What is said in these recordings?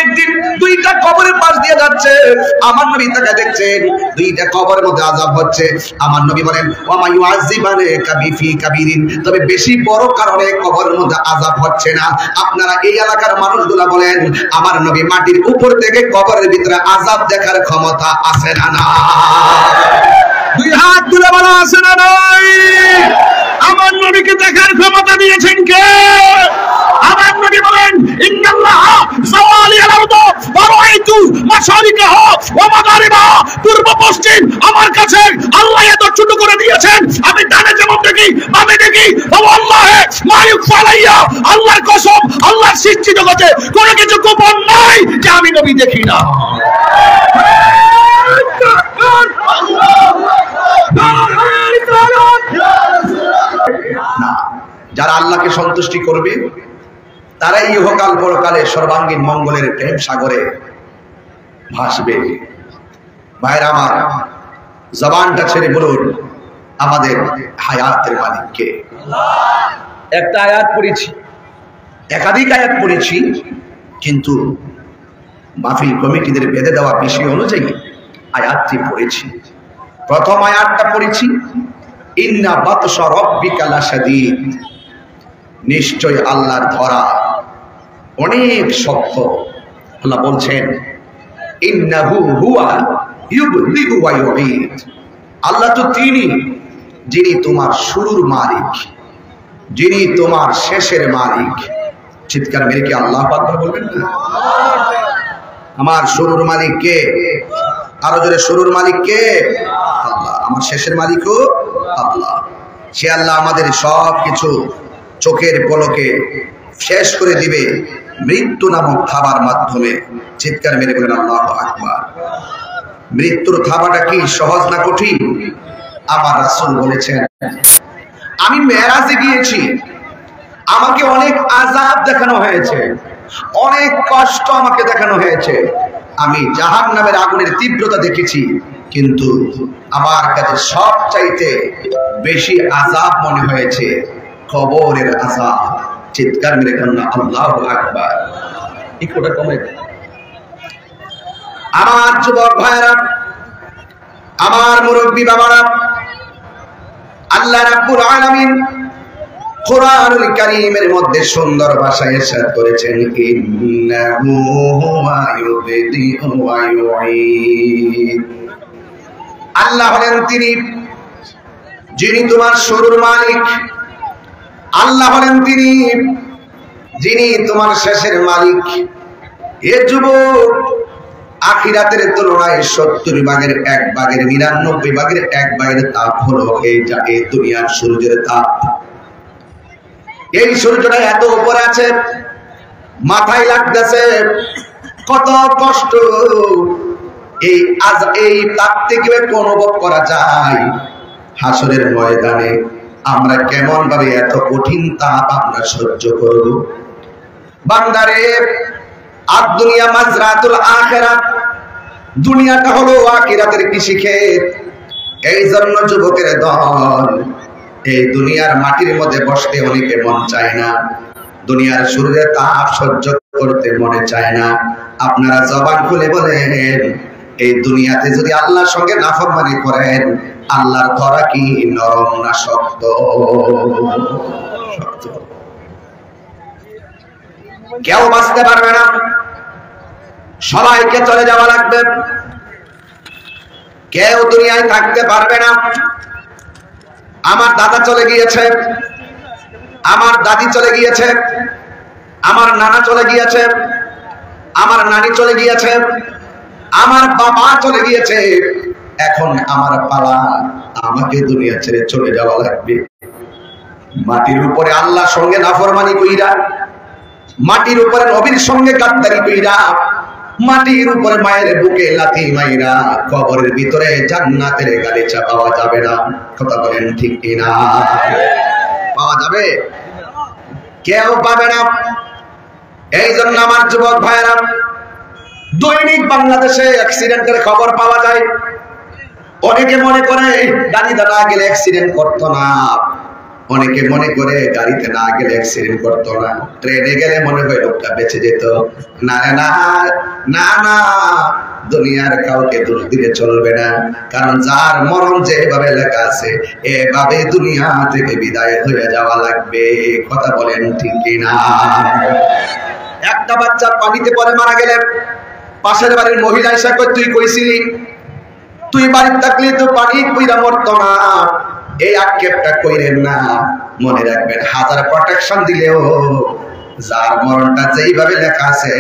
একদিন দুইটা কবরের পাশ দিয়ে যাচ্ছে, আমার নবী তাকে দেখছেন দুইটা কবরের মধ্যে আযাব হচ্ছে। আমার নবী বলেন ওয়া মা ইউআযিবানে কাবিফি কাবিরিন, তবে বেশি বড় কারণে কবরের মধ্যে আযাব হচ্ছে না। আপনারা এই এলাকার মানুষগুলা বলেন আমার নবী মাটির উপর থেকে কবরের ভিতরে আযাব দেখার ক্ষমতা আছে না না? দুই হাত তুলে বলা আছে না নাই? আমার নবীকে দেখার ক্ষমতা দিয়েছেন কে? আমার নবী বলেন ইন্নাল্লাহ যাওয়ালি আল-আরদ ওয়া রাআইতু মাশারিকাহা ওয়া মাগারিবাহা, পূর্ব পশ্চিম আমার কাছে আল্লাহ এত ছোট করে দিয়েছেন, আমি ডানে যেমন দেখি বামে দেখি। ওয়াল্লাহি মা ইউখফা আলাইয়া, আল্লাহর কসম আল্লাহর সৃষ্টি জগতে কোনো কিছু গোপন নাই যে আমি নবী দেখি না। যারা আল্লাহকে সন্তুষ্টি করবে তারাই ইহকাল পরকালে সর্বাঙ্গীন মঙ্গলের প্রেম সাগরে ভাসবে। ভাইরা আমার, জবানটা ছেড়ে বলুন আমাদের হায়াতের মালিক কে? একটা আয়াত পড়েছি, একাধিক আয়াত পড়েছি, কিন্তু মাহফিল কমিটিদের বেঁধে দেওয়া বিষয় অনুযায়ী আয়াতটি পড়েছি। প্রথম আয়াতটা পড়েছি ইন্না বাতশা রাব্বিকা লাশাদীদ, নিশ্চয় আল্লাহর ধরা অনেক শক্ত। আল্লাহ বলছেন ইন্নাহু হুয়া ইউবদিউ ওয়া ইউঈদ, আল্লাহ তো তিনি যিনি তোমার শুরুর মালিক, যিনি তোমার শেষের মালিক। চিৎকার মেরে কি আল্লাহু আকবার বলবেন না? আমার শুরুর মালিক কে? আরো জোরে, শুরুর মালিক কে? আল্লাহ। আমার শেষের মালিকও আল্লাহ। সে আল্লাহ আমাদের সব কিছু চোখের পলকে শেষ করে দিবে মৃত্যু নামক থাবার মাধ্যমে। চিৎকার মেরে বলেন আল্লাহু আকবার। মৃত্যুর থাবাটা কি সহজ না কঠিন? আমার রাসূল বলেছেন আমি মেরাজে গিয়েছি, আমাকে অনেক আযাব দেখানো হয়েছে, অনেক কষ্ট আমাকে দেখানো হয়েছে, আমি জাহান্নামের আগুনের তীব্রতা দেখেছি, কিন্তু আমার কাছে সবচাইতে বেশি আযাব মনে হয়েছে কবরের আযাব। চিৎকার মেরে বলেন আল্লাহু আকবার। একটুটা কমে। আমার যুবক ভাইরা, আমার মুরব্বী বাবারা, আল্লাহ রাব্বুল আলামিন কোরআনুল কারীমের মধ্যে সুন্দর ভাষায় ইরশাদ করেছেন ইন্নাহু হুয়া ইউবদিউ ওয়া ইউঈদ। আল্লাহ হলেন তিনি যিনি তোমার শুরুর মালিক, আল্লাহ হলেন তিনি যিনি তোমার শেষের মালিক। এ যুবক, আখিরাতের তুলনায় 70 ভাগের 1 ভাগের 99 ভাগের 1 ভাগের তাপ হলো এই দুনিয়ার সূর্যের তাপ। এই সূর্যটা এত উপরে আছে, মাথায় লাগতেছে কত কষ্ট। এই তাপ থেকে একটু অনুভব করা যায় হাসরের ময়দানে আমরা কেমন ভাবে এত কঠিন তাপ আমরা সহ্য করব। বান্দারে, আর দুনিয়া মাজরাতুল আখিরাত, দুনিয়াটা হলো আখিরাতের কৃষিক্ষেত। এই জন্য যুবকের দল এই দুনিয়ার মাটির মধ্যে বসতে অনেকে মন চায় না, দুনিয়ার সূর্যের তাপ সহ্য করতে মনে চায় না। আপনারা জবান খুলে বলেন এই দুনিয়াতে যদি আল্লাহর সঙ্গে নাফরমানি করেন, আল্লাহর ধরা কি নরম না শক্ত? শক্ত। কেউ বাঁচতে পারবে না, সবাইকে চলে যাওয়া লাগবে। কেউ দুনিয়ায় থাকতে পারবে না। আমার দাদা চলে গিয়েছে, আমার দাদি চলে গিয়েছে, আমার নানা চলে গিয়েছে, আমার নানি চলে গিয়েছে, আমার বাবা চলে গিয়েছে। এখন আমার পালা, আমাকে দুনিয়া ছেড়ে চলে যাওয়া লাগবে। মাটির উপরে আল্লাহর সঙ্গে নাফরমানি কইরা, মাটির উপরে নবীর সঙ্গে গাদ্দারি কইরা, মাটির উপরে মায়ের বুকে লাথি মাইরা কবরের ভিতরে জান্নাতের গালিচা পাওয়া যাবে না। কথা বলেন ঠিক কিনা? পাওয়া যাবে? কেউ পাবে না। এই জন্য আমার যুবক ভাইরা, দৈনিক বাংলাদেশে অ্যাক্সিডেন্টের খবর পাওয়া যায়। অনেকে মনে করে গাড়ি দাঁড়া গেলে অ্যাক্সিডেন্ট করতো না, অনেকে মনে করে গাড়িতে না গেলে অ্যাক্সিডেন্ট করতো না, ট্রেনে গেলে মনে হয় লোকটা বেঁচে যেত। না না না না, দুনিয়ার কাউকে দোষ দিলে চলবে না, কারণ যার মরণ যেভাবে লেখা আছে এভাবে দুনিয়া থেকে বিদায় হয়ে যাওয়া লাগবে। কথা বলেন ঠিক কিনা? একটা বাচ্চা পানিতে পড়ে মারা গেলে পাশের বাড়ির মহিলা এসে কই, তুই কইছিলি তুই বাড়িতে থাকলে তো পানি কইরা মরতো না। এই আক্ষেপটা কইরেন না। মনে রাখবেন, হাজার প্রোটেকশন দিলেও যার মরণটা যেইভাবে লেখা আছে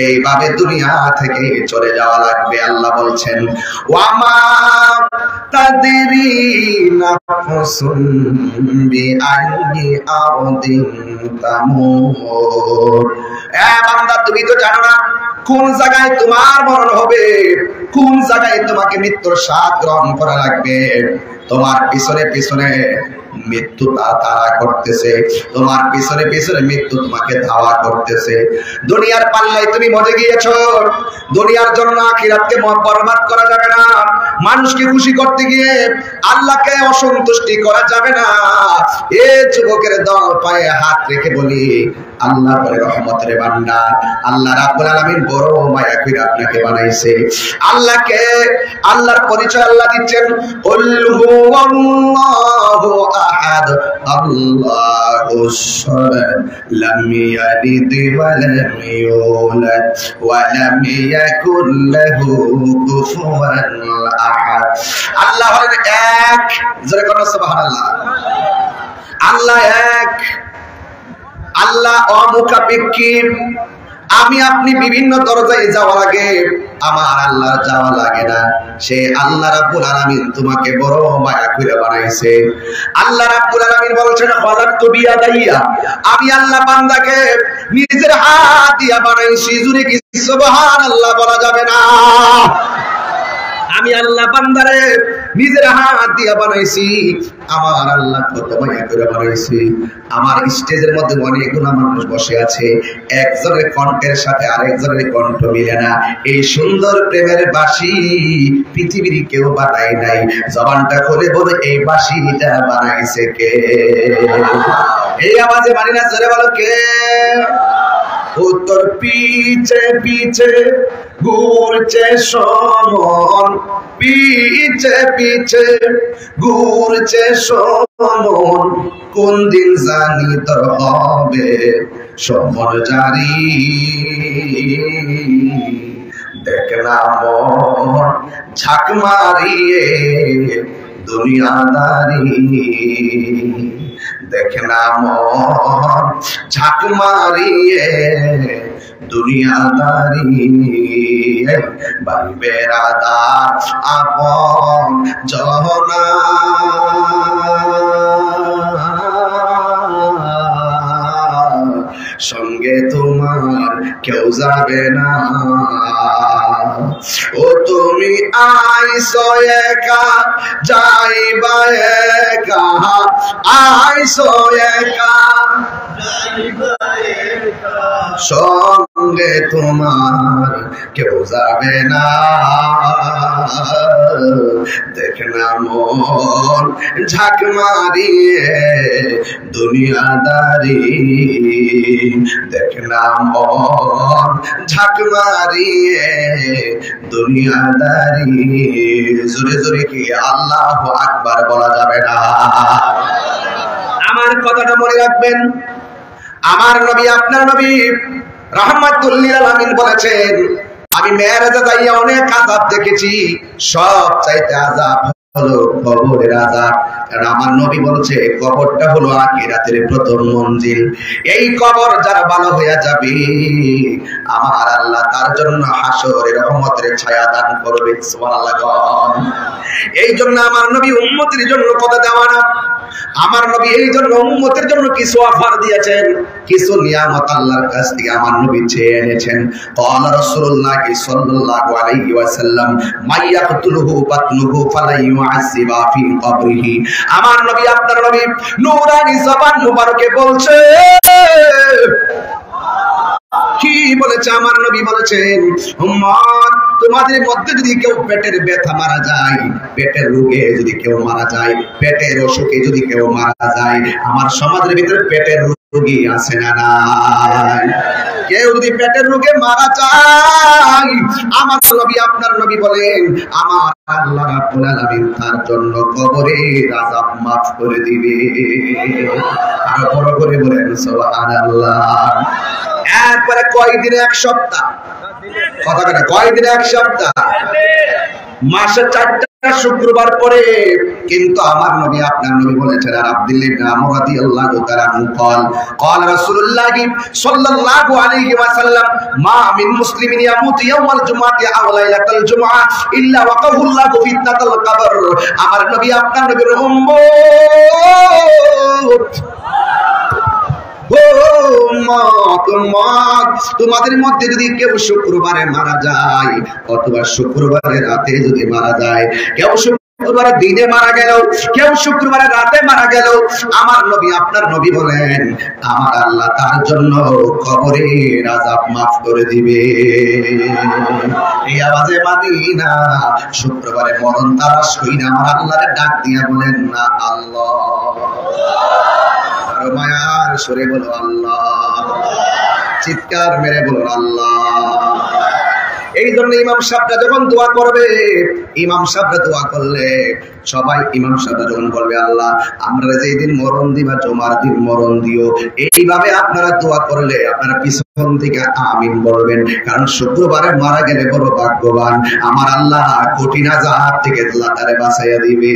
এইভাবে দুনিয়া থেকে চলে যাওয়া লাগবে। আল্লাহ বলছেন, ওয়ামা তাদরি নাফসুন বিআইয়ি আরদিন তামুত। বান্দা, তুমি তো জানো না কোন জায়গায় তোমার মরণ হবে, কোন জায়গায় তোমাকে মৃত্যুর স্বাদ গ্রহণ করা লাগবে। তোমার পিছনে পিছনে মৃত্যু তাড়া করতেছে, তোমার পিছনে পিছনে মৃত্যু তোমাকে ধাওয়া করতেছে। দুনিয়ার পাল্লায় তুমি মজে গিয়েছো, দুনিয়ার জন্য আখিরাতকে বরবাদ করা যাবে না। মানুষকে খুশি করতে গিয়ে আল্লাহকে অসন্তুষ্টি করা যাবে না। এ যুবকের দল পায়ে হাত রেখে বলি, আল্লাহ বলে রহমতের ভান্ডার, আল্লাহ রাব্বুল আলামিন বড় মায়া করে আপনাকে বানাইছে। আল্লাহকে, আল্লাহর পরিচয় আল্লাহ দিচ্ছেন, কুল হুয়াল্লাহু আহাদ আল্লাহুস সামাদ লাম ইয়ালিদ ওয়া লাম ইউলাদ ওয়া লাম ইয়াকুল লাহু কুফুয়ান আহাদ। আল্লাহ হলেন এক, জোরে বলো সুবহানাল্লাহ। আল্লাহ এক, আল্লাহ অমুখাপেক্ষী। আমি আপনি বিভিন্ন দরজায় যাওয়া লাগে, আমার আল্লাহ যাওয়া লাগে না। সে আল্লাহ রাব্বুল আলামিন তোমাকে বড় মায়া করে বানাইছে। আল্লাহ রাব্বুল আলামিন বলছেন, খালাকতু বিয়াদাইয়া, আমি আল্লাহ বান্দাকে নিজের হাত দিয়া বানাইছি। জুরে কি সুবহানাল্লাহ বলা যাবে না? আমি আল্লাহ বান্দারে নিজের হাত দিয়া বানাইছি। আমার আল্লাহ কত মায়া করে বানাইছি। আমার স্টেজের মধ্যে অনেকগুলো মানুষ বসে আছে, একজনের কণ্ঠের সাথে আরেকজনের কণ্ঠ মিলে না। এই সুন্দর প্রেমের বাঁশি পৃথিবীর কেউ বানায় নাই। জবানটা খুলে বলে, এই বাঁশিটা বানাইছে কে? এই আওয়াজে মানি না, জোরে বলো কে? উত্তর পিছে পিছে ঘুরছে সমন, পিছে পিছে ঘুরছে সমন, কোন দিন জানি তোর হবে সমন জারি। দেখ না মন ঝাঁক মারিয়ে দুনিয়াদারি, দেখ না মন ঝাঁক মারিয়ে দুনিয়াদারি। ভাই বেরাদার আপন জনা, সঙ্গে তোমার কেউ যাবে না। ও তুমি আইসো একা, যাইবা একা, আইসো একা, সঙ্গে তোমার কেউ যাবে না। দেখ না মন ঝাঁক মারিয়ে দুনিয়াদারি, দেখ না মন ঝাঁক মারিয়ে দুনিয়াদারি। জোরে জোরে কি আল্লাহু আকবার বলা যাবে না? আমার কথাটা মনে রাখবেন। আমার নবী, আপনার নবী রাহমাতুল লিল আলামিন বলেছেন, আমি মেরাজে যাইয়া অনেক আযাব দেখেছি, সব চাইতে আযাব হলো কবরের আযাব। কারণ আমার নবী বলেছে, কবরটা হলো আখিরাতের প্রথম মঞ্জিল। এই কবর যারা ভালো হয়ে যাবে, আমার আল্লাহ তার জন্য হাসরে রহমতের ছায়া দান করবে। সুবহানাল্লাহ। এই জন্য আমার নবী উম্মতের জন্য কথা দেওয়া না, আমার নবী এই জন্য উম্মতের জন্য কিছু অফার দিয়েছেন, কিছু নিয়ামত আল্লাহর কাছ থেকে আমার নবী চেয়ে এনেছেন। ক্বালা রাসূলুল্লাহ সাল্লাল্লাহু আলাইহি ওয়াসাল্লাম, মাইয়াকতুলহু বাতনুহু ফালা ইউআযিবা ফি কবরিহি। আমার নবী, আপনার নবী নূরানি জবান মুবারকে বলছে, কি বলেছে? আমার নবী বলেছেন, উম্মত তোমাদের মধ্যে যদি কেউ পেটের ব্যথা মারা যায়, পেটের রোগে যদি কেউ মারা যায়, পেটের অসুখে যদি কেউ মারা যায়, আমার সমাজের ভিতরে পেটের রোগী আছে না নাই? কেউ যদি পেটের রোগে মারা যায়, আমার নবী আপনার নবী বলেন আমার আল্লাহ রাব্বুল আলামিন তার জন্য কবরের আযাব মাফ করে দিবে। আর বড় করে বলেন সুবহানাল্লাহ। এরপরে কয়দিন? এক সপ্তাহ। কথা বলে কয়দিন? এক সপ্তাহ। মাসে 4টা শুক্রবার পরে কিন্তু আমার নবী আপনার নবী বলেছেন, আর আব্দুল্লাহ ইবনে আমর রাদিয়াল্লাহু তাআলা আনহু قال قال رسول الله صلى الله عليه وسلم ما من مسلم يموت يوم الجمعه او ليله الجمعه الا وقاه الله فتنه القبر। আমার নবী আপনার নবীর উম্মত, তোমাদের মধ্যে যদি কেউ শুক্রবারে মারা যায় অথবা শুক্রবারের রাতে যদি মারা যায়, কেউ শুক্রবারের দিনে মারা গেল, কেউ শুক্রবারের রাতে মারা গেল, আমার নবী আপনার নবী বলেন আমার আল্লাহ তার জন্য কবরের আযাব মাফ করে দিবে। এই আওয়াজে মাদিনা শুক্রবারে মরণ তালাশ কইরা আমার আল্লাহরে ডাক দিয়া বলেন না আল্লাহ, মায়ার সুরে বলো আল্লাহ, চিৎকার মেরে বলো আল্লাহ। এই জন্য ইমাম সাহেবরা যখন দোয়া করবে, ইমাম সাহেবরা দোয়া করলে সবাই ইমাম সাহেবরা যখন বলবে আল্লাহ আমরা যেই দিন মরণ দিবা জুমার দিন মরণ দিও, এইভাবে আপনারা দোয়া করলে আপনারা পিছন থেকে আমিন বলবেন, কারণ শুক্রবারে মারা গেলে বড় ভাগ্যবান, আমার আল্লাহ কঠিন আযাব থেকে আল্লাহ তারে বাঁচাইয়া দিবে।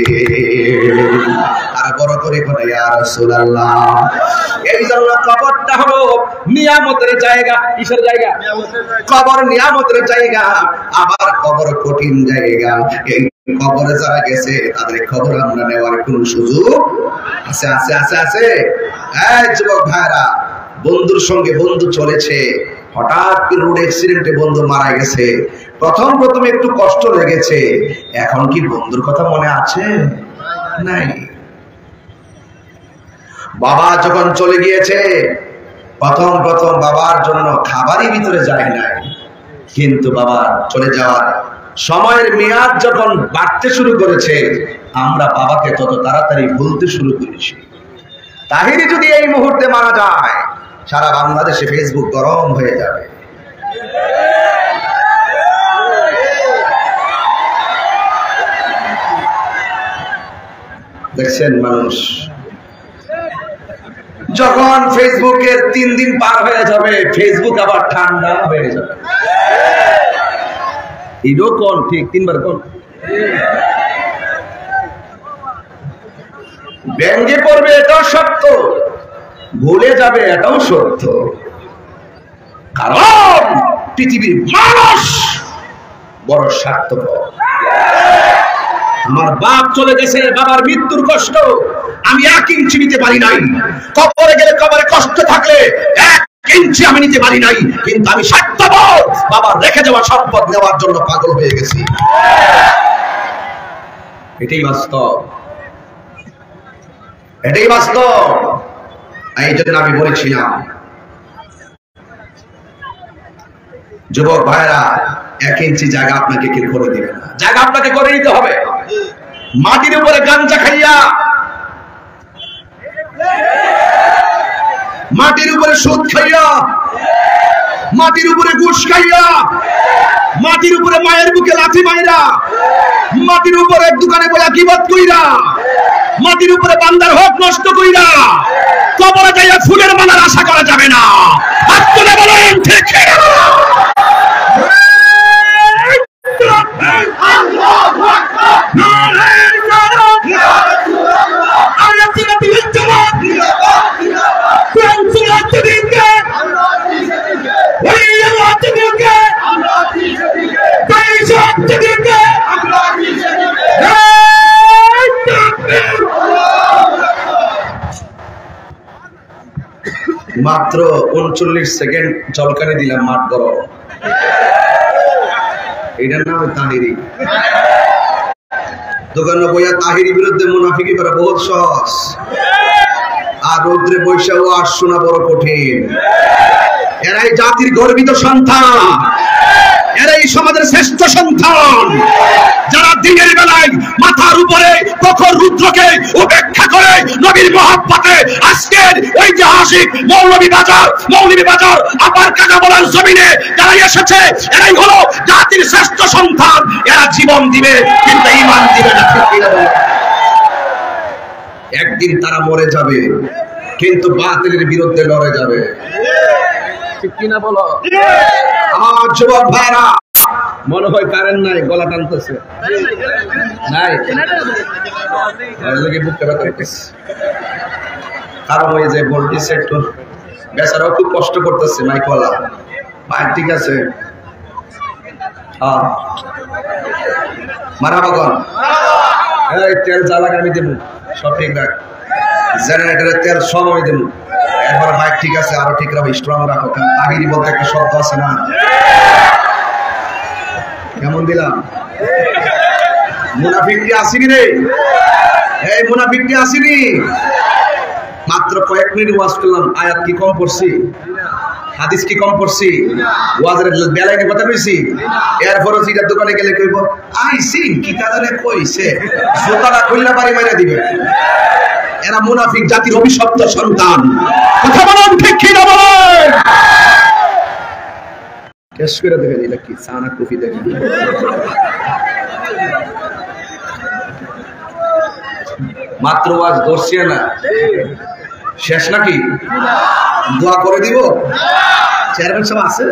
আর বড় করে বলে ইয়া রাসূলুল্লাহ। এই জন্য কবরটা হলো নিয়ামতের জায়গা। কিসের জায়গা? কবর নিয়ামতের জায়গা, আবার কবর কঠিন জায়গা। এই কবরে যারা গেছে তাদের খবর আমরা নেওয়ার কোন সুযোগ আছে? আছে আছে আছে। এই যুবক ভাইরা, বন্ধুর সঙ্গে বন্ধু চলেছে, হঠাৎ করে রোড অ্যাক্সিডেন্টে বন্ধু মারা গেছে, প্রথম একটু কষ্ট লেগেছে, এখন কি বন্ধুর কথা মনে আছে? নাই। বাবা যখন চলে গিয়েছে প্রথম বাবার জন্য খাবারই ভিতরে যায় নাই, কিন্তু বাবা চলে যাওয়ার সময়ের মেয়াদ যখন বাড়তে শুরু করেছে আমরা বাবাকে তত তাড়াতাড়ি ভুলতে শুরু করেছি। তাহিরি যদি এই মুহূর্তে মারা যায় সারা বাংলাদেশে ফেসবুক গরম হয়ে যাবে। দেখছেন মানুষ যখন ফেসবুকের 3 দিন পার হয়ে যাবে ফেসবুক আবার ঠান্ডা হয়ে যাবে। এটাও কোন ঠিক 3 বার কোন ব্যঙ্গে পড়বে, এটাও সত্য, ভুলে যাবে, এটাও সত্য। কারণ পৃথিবীর মানুষ বড় স্বার্থপর। আমার বাপ চলে গেছে, বাবার মৃত্যুর কষ্ট আমি 1 ইঞ্চি নিতে পারি নাই, কবরে গেলে কবরে কষ্ট থাকলে 1 ইঞ্চি আমি নিতে পারি নাই, কিন্তু আমি স্বার্থপর বাবার রেখে যাওয়া সম্পদ নেওয়ার জন্য পাগল হয়ে গেছি। এটাই বাস্তব, এটাই বাস্তব। এই জন্য আমি বলেছিলাম যুবক ভাইরা 1 ইঞ্চি জায়গা আপনাকে কেউ করে দিবে না, জায়গা আপনাকে করে দিতে হবে। মাটির উপরে গাঞ্জা খাইয়া, মাটির উপরে সুদ খাইয়া, মাটির উপরে ঘুষ খাইয়া, মাটির উপরে মায়ের বুকে লাথি মাইরা, মাটির উপরে দোকানে বইয়া গীবত কইরা, মাটির উপরে বান্দার হক নষ্ট কইরা কবরে যাইয়া ফুলের মালার আশা করা যাবে না। হাত তুলে বলেন ঠিক ঠিক। আল্লাহু আকবার, নারে নারে, আল্লাহ জিন্নাত জিন্নাত, কোন সুরাত দিকে আল্লাহ দিকে, ওই আল্লাহ দিকে আল্লাহ দিকে, তাই সব দিকে আল্লাহ দিকে। মাত্র 39 সেকেন্ড চলকানি দিলাম, মাঠ বড়। এটার নাম তাহিরি। দোকানে বইয়া তাহিরি বিরুদ্ধে মুনাফিকি করা বহুত সহজ, আর রৌদ্রে বৈশাখ আর শোনা বড় কঠিন। এরাই জাতির গর্বিত সন্তান, এরাই সমাজের শ্রেষ্ঠ সন্তান, যারা দিনের বেলায় মাথার উপরে প্রখর রুদ্রকে উপেক্ষা করে নবীর মহব্বতে আজকের ঐতিহাসিক মৌলভীবাজার আপার কাজা বলার জমিনে যারা এসেছে, এরাই হলো জাতির শ্রেষ্ঠ সন্তান। এরা জীবন দিবে কিন্তু ঈমান দিবে না। একদিন তারা মরে যাবে কিন্তু বাতিলের বিরুদ্ধে লড়ে যাবে। ঠিক কিনা বলো? আমার যুবক ভাইরা, মনে হয় কারেন্ট নাই, গলা টানতেছে নাই, বুকটা ব্যথা করতেছে। কারণ ওই যে ভোল্টেজ একটু বেচারাও খুব কষ্ট করতেছে। মাইকওয়ালা মাইক ঠিক আছে? হ্যাঁ, মারহাবা কর। তেল জ্বালা আমি দেবো, সব ঠিক রাখ। জেনারেটরের তেল সব আমি দেবো। এরপরে মাইক ঠিক আছে, আরো ঠিক রাখো, স্ট্রং রাখো। তাগিরি বলতে একটা শব্দ আছে না? কেমন দিলাম? মুনাফিকটি আসিনি রে, এই মুনাফিকটি আসিনি। মাত্র কয়েক মিনিট ওয়াজ করলাম, আয়াত কি কম পড়ছি? হাদিস কি কম পড়ছি? ওয়াজের বেলায় কথা কইছি। এরপর যেটা দোকানে গেলে কইব আইসি কি কাজে কইছে, জুতাটা খুললে বাড়ি মাইরা দিবে। এরা মুনাফিক জাতির অভিশপ্ত সন্তান। কথা বলুন ঠিক কি না বলেন? কেস করে দেখে দিলে কি সানা কফি দেখে মাত্র ওয়াজ ধরছি না, শেষ নাকি? দোয়া করে দিব। চেয়ারম্যান সাহেব আছে,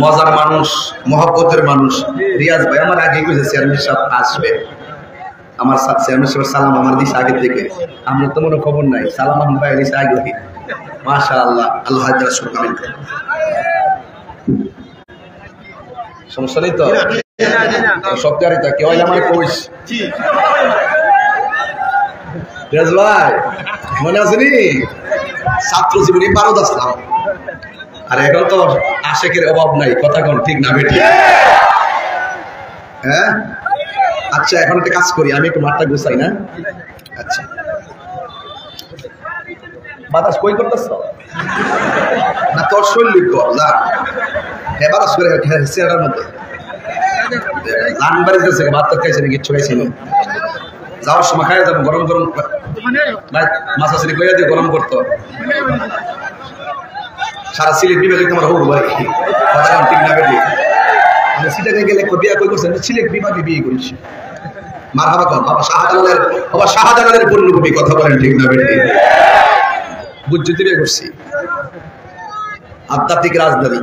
মজার মানুষ, মহব্বতের মানুষ। রিয়াজ ভাই আমার আগে কইছে চেয়ারম্যান সাহেব আসবে। আমার সাথে চেয়ারম্যান সাহেবের সালাম আমার দিছে আগে থেকে। আমরা তো মনে খবর নাই, সালাম আহমদ ভাই দিছে আগে। মাশাআল্লাহ, আল্লাহ হাজার শুকর। সমস্যা নেই তো? সব গাড়ি তা কেউ আমার কইস রিয়াজ ভাই মনে আছে নি? ছাত্র জীবনে পারদ আসলাম, আর এখন তো আশেকের অভাব নাই। কথা কোন ঠিক না বেটি? হ্যাঁ, আচ্ছা এখন একটা কাজ করি, আমি একটু মাঠটা গুছাই না? আচ্ছা, বাতাস কই করতেছ না? তোর শরীর কর যা, হ্যাঁ বাতাস করে চেয়ারের মধ্যে লান বাড়িতেছে। ভাত তো খাইছে না, কিচ্ছু খাইছি না। যাওয়ার সময় খাই যাবো, গরম গরম মাছ আসলে কইয়া দিয়ে গরম করতো। সারা সিলেট বিভাগে তোমার হোক ভাই, কথা ঠিক না বেটি? আমি সিলেটে গেলে বিয়া কই করছেন? সিলেট বিভাগে বিয়ে করেছি। মারহাবা কর। বাবা শাহজালালের পূর্ণভূমি। কথা বলেন ঠিক না বেটি? বুঝতে বিয়ে করছি। আধ্যাত্মিক রাজধানী।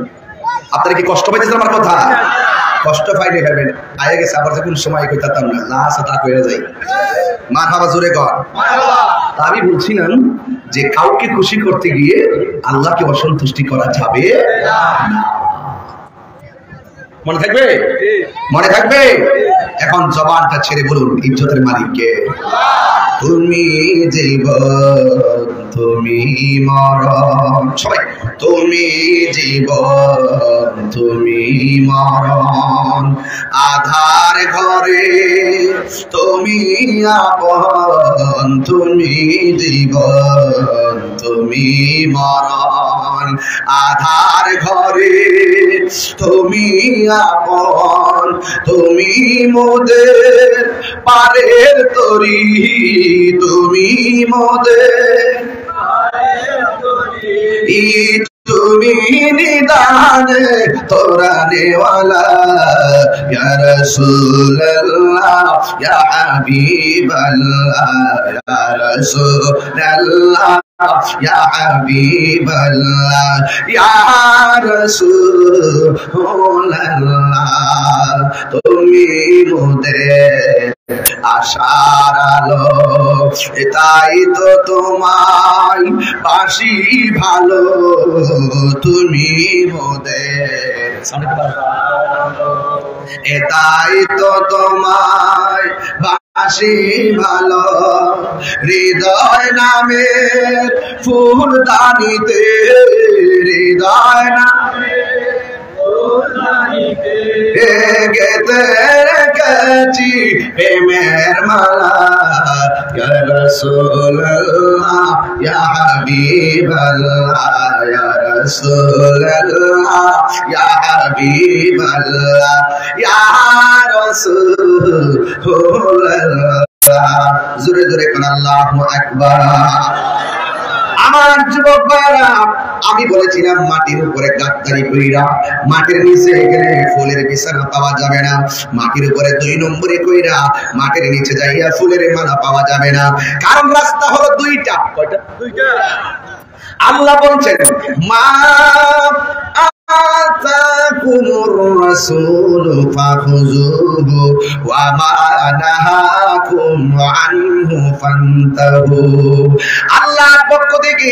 আপনারা কি কষ্ট পাইতেছেন আমার কথা? কষ্ট পাইলে ভাবেন আয়ে গেছে, আবার যখন সময় কইতাম না, যা আছে তা কইরা যাই। মারহাবা জোরে কর। তা আমি বলছিলাম যে কাউকে খুশি করতে গিয়ে আল্লাহকে অসন্তুষ্টি করা যাবে না। মনে থাকবে? মনে থাকবে? এখন জবানটা ছেড়ে বলুন, ইজ্জতের মালিককে। তুমি জীবন, তুমি মরণ। সবাই, তুমি জীবন, তুমি মরণ। আধার ঘরে তুমি আপন, তুমি জীবন, তুমি মরণ। আধার ঘরে তুমি আপন, তুমি মোদের পারের তরি, তুমি মোদের তুমি নিদানে তোরানেওয়ালা, ইয়া রাসূলুল্লাহ ইয়া হাবিবাল্লাহ, ইয়া রাসূলুল্লাহ ইয়া হাবিবাল্লাহ, ইয়া রাসূলুল্লাহ তুমি মোদের আশার আলো। তাই তো তোমায় বাসি ভালো, তুমি মোদের। এটাই তো তোমায় বাসি ভালো, হৃদয় নামের ফুলদানিতে, হৃদয় নামের গেতে রেখেছি প্রেমের মালা, ইয়া রাসূলুল্লাহ ইয়া হাবিবাল্লাহ, ইয়া রাসূলুল্লাহ ইয়া হাবিবাল্লাহ ইয়া রাসূলুল্লাহ জোরে জোরে কোন আল্লাহু আকবার। আমার যুবক ভাইরা, আমি বলেছিলাম মাটির উপরে গাদ্দারি কইরা মাটির নিচে গেলে ফুলের বিছানা পাওয়া যাবে না, মাটির উপরে 2 নম্বরে কইরা মাটির নিচে যাইয়া ফুলের মালা পাওয়া যাবে না, কারণ রাস্তা হলো দুইটা। কয়টা? দুইটা। আল্লাহ বলছেন মা আতাকুমুর রাসূলু ফাখুযুহু ওয়া মা নাহাকুম আনহু ফান্তাহু। আল্লাহর পক্ষ থেকে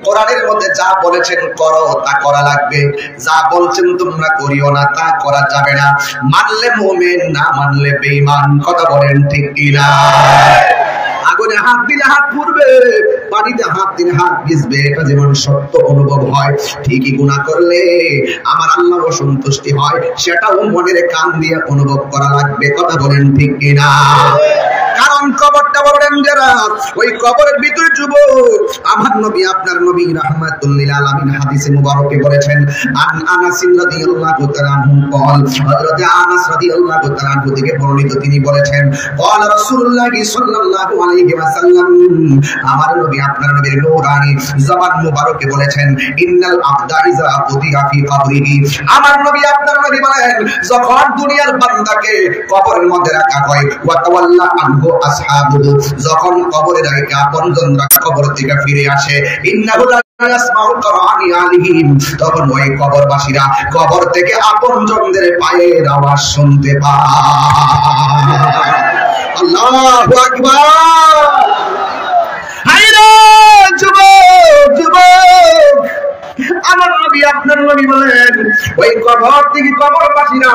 কোরআনের মধ্যে যা বলেছেন করো তা করা লাগবে, যা বলছেন তোমরা করিও না তা করা যাবে না। মানলে মুমিন, না মানলে বেঈমান। কথা বলেন ঠিক কিনা? আগুনে হাত দিলে হাত পুড়বে, পানিতে হাত দিলে হাত ভিজবে, এটা যেমন সত্য অনুভব হয়, ঠিকই গুনাহ করলে আমার আল্লাহ অসন্তুষ্টি হয়, সেটাও মনের কান দিয়ে অনুভব করা লাগবে। কথা বলেন ঠিক কিনা? কারণ কবরটা বড় ডেঞ্জারাস। ওই কবরের ভিতরে যুবক আমার নবী আপনার নবী রাহমাতুল লিল আলামিন হাদিসে মুবারকে বলেছেন, আনাস রাদিয়াল্লাহু তাআলা আনহু قال হযরত আনাস রাদিয়াল্লাহু তাআলা আনহু থেকে বর্ণিত, তিনি বলেছেন قال রাসূলুল্লাহ সাল্লাল্লাহু আলাইহি ওয়াসাল্লাম, আমার নবী আপনার নবীর নূরানি জবান মুবারকে বলেছেন, ইন্নাল আবদা ইযা কুদিয়া ফি কবরিহি। আমার নবী আপনার নবী বলেন, যখন দুনিয়ার বান্দাকে কবরের মধ্যে রাখা হয়, ওয়া তাওয়াল্লা আনহু আসহাবুহু, যখন কবরে রাখা আপনজনরা কবর থেকে ফিরে আসে, ইন্নাহু লা ইয়াসমাউ কুরআনি আলাইহিম, তখন ওই কবরবাসীরা কবর থেকে আপনজনদের পায়ের আওয়াজ শুনতে পায়। আল্লাহু আকবার। হায়রে যুবক যুবক, আমার নবী আপনার নবী বলেন, ওই কবর থেকে কবরবাসীরা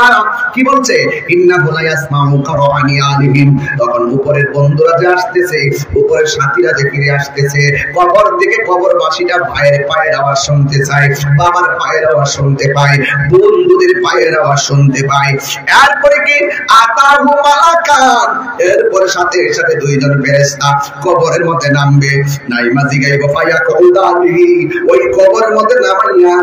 কি বলছে, ইন্নাহু লা ইয়াসমাউ কুরআনি আলাইহিম, তখন উপরের বন্ধুরা যে আসতেছে, উপরের সাথীরা যে ফিরে আসতেছে, কবর থেকে কবরবাসীরা ভাইয়ের পায়ের আওয়াজ শুনতে চায়, বাবার পায়ের আওয়াজ শুনতে পায়, বন্ধুদের পায়ের আওয়াজ শুনতে পায়। এরপরে কি আতাহু মালাকান, এরপরে সাথে সাথে 2 জন ফেরেশতা কবরের মধ্যে নামবে, নাইমাজি গাইব ফায়া কউদালি, ওই কবরের মধ্যে নামাইয়া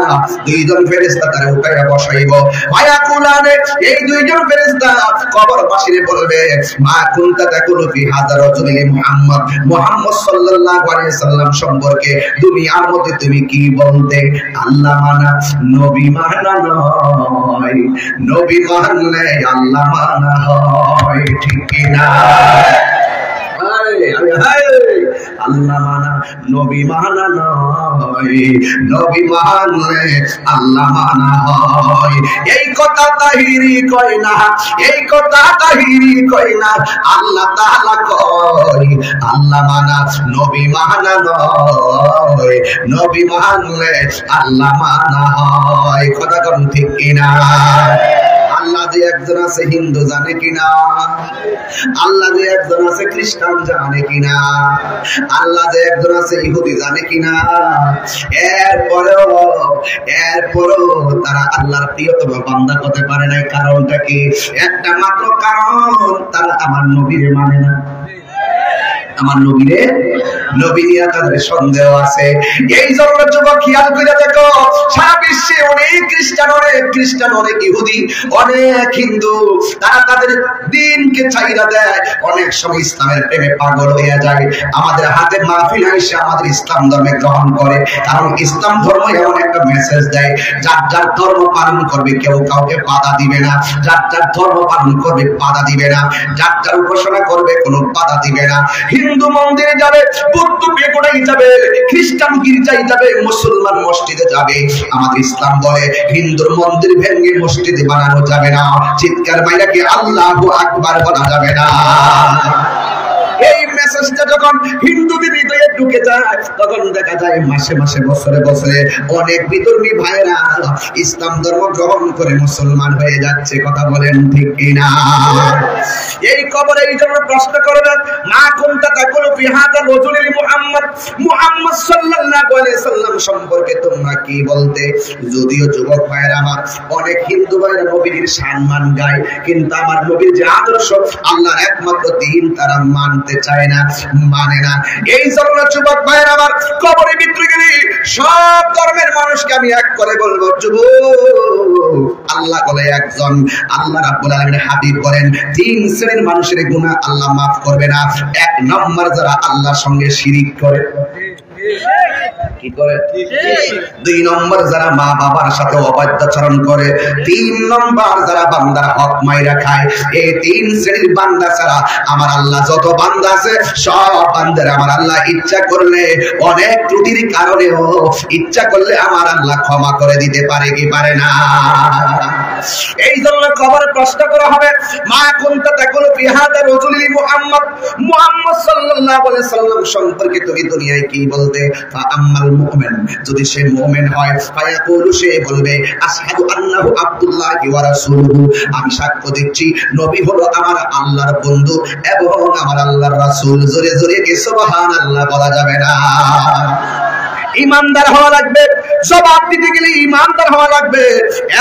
2 জন ফেরেশতা তারে উঠাইয়া বসাইব। মায়া কুলানে এই 2 জন ফেরেশতা কবরবাসীরে বলবে, মা কুনতা তাকুলু ফি হাযা রাজুলি মুহাম্মদ, মুহাম্মদ সাল্লাল্লাহু আলাইহি সাল্লাম সম্পর্কে দুনিয়ার মধ্যে তুমি কি বলতে? আল্লাহ মানা, নবী মানা নয়, নবী মানলে আল্লাহ মানা হয়, ঠিক কি না? আল্লাহ মানা নবী মানা নয়, নবী মানলে আল্লাহ মানা হয়। এই কথা তাহিরি কয় না, এই কথা তাহিরি কয় না, আল্লাহ তাআলা কয় আল্লাহ মানা নবী মানা নয়, নবী মানলে আল্লাহ মানা হয়। কথা কোন ঠিক কিনা? আল্লাহ যে একজন আছে হিন্দু জানে কিনা? আল্লাহ যে একজন আছে খ্রিস্টান জানে কিনা? আল্লাহ যে একজন আছে ইহুদি জানে কিনা? এরপরেও তারা আল্লাহর প্রিয়তম বান্দা হতে পারে নাই। কারণটা কি? একটা মাত্র কারণ, তারা আমার নবীরে মানে না। আমার নবীরে, নবী নিয়ে তাদের সন্দেহ আছে। এই জন্য যুবক খেয়াল করে দেখো, সারা বিশ্বে অনেক খ্রিস্টান, অনেক ইহুদি, অনেক হিন্দু, তারা তাদের দিনকে চাহিদা দেয়, অনেক সময় ইসলামের প্রেমে পাগল হয়ে যায়। আমাদের হাতে মাহফিল এসে আমাদের ইসলাম ধর্মে গ্রহণ করে, কারণ ইসলাম ধর্ম এমন একটা মেসেজ দেয়, যার যার ধর্ম পালন করবে কেউ কাউকে বাধা দিবে না, যার যার ধর্ম পালন করবে বাধা দিবে না, যার যার উপাসনা করবে কোনো বাধা দিবে না। হিন্দু মন্দিরে যাবে, বৌদ্ধ বেগুড়াই যাবে, খ্রিস্টান গির্জায় যাবে, মুসলমান মসজিদে যাবে। আমাদের ইসলাম বলে হিন্দুর মন্দির ভেঙে মসজিদে বানানো যাবে না, চিৎকার মাইরা কি আল্লাহু আকবার বলা যাবে না। এই মেসেজটা যখন হিন্দুদের হৃদয়ে ঢুকে যায়, তখন দেখা যায় মাসে মাসে বছরে বছরে অনেক বিধর্মী ভাইরা ইসলাম ধর্ম গ্রহণ করে মুসলমান হয়ে যাচ্ছে। কথা বলেন ঠিক কিনা? এই কবরে এই জন্য প্রশ্ন করবেন, মা কুনতা তাকুলু ফি হাযা রাজুলি মুহাম্মদ, মুহাম্মদ সাল্লাল্লাহু আলাইহি সাল্লাম সম্পর্কে তোমরা কি বলতে? যদিও যুবক ভাইরা আমার, অনেক হিন্দু ভাইরা নবীর সম্মান গায়, কিন্তু আমার নবীর যে আদর্শ, আল্লাহর একমাত্র দিন তারা মানতে চায় না, মানে না। এই জন্য যুবক ভাইরা আমার, কবরে ভিতরে গেলে সব ধর্মের মানুষকে আমি আমি এক করে বলবো যুবক, আল্লাহ বলে একজন, আল্লাহ রাব্বুল আলামিন হাবিব বলেন তিন শ্রেণীর মানুষের গুনাহ আল্লাহ মাফ করবে না। এক নম্বর যারা আল্লাহর সঙ্গে শিরিক করে, কি করে? দুই নম্বর যারা মা বাবার সাথে অবাধ্যাচরণ করে, তিন নম্বর যারা বান্দার হক মাইরা খায়। এই তিন শ্রেণীর বান্দা ছাড়া আমার আল্লাহ যত বান্দা আছে সব বান্দার আমার আল্লাহ ইচ্ছা করলে অনেক ত্রুটির কারণেও ইচ্ছা করলে আমার আল্লাহ ক্ষমা করে দিতে পারে কি পারে না? এই জন্য কবরে প্রশ্ন করা হবে, মা কুনতা তাকুলু ফি হাদা রাজুলি মুহাম্মদ, মুহাম্মদ সাল্লাল্লাহু আলাইহি সাল্লাম সম্পর্কে তুমি দুনিয়ায় কি বলতে? ফা আম্মাল মুমিন, যদি সে মুমিন হয়, ফায়াকুলু, সে বলবে আশহাদু আন্নাহু আব্দুল্লাহি ওয়া রাসূলুহু, আমি সাক্ষ্য দিচ্ছি নবী হলো আমার আল্লাহর বন্ধু এবং আমার আল্লাহর রাসূল। জোরে জোরে কি সুবহানাল্লাহ বলা যাবে না? ইমানদার হওয়া লাগবে, জবাব দিতে গেলে ইমানদার হওয়া লাগবে।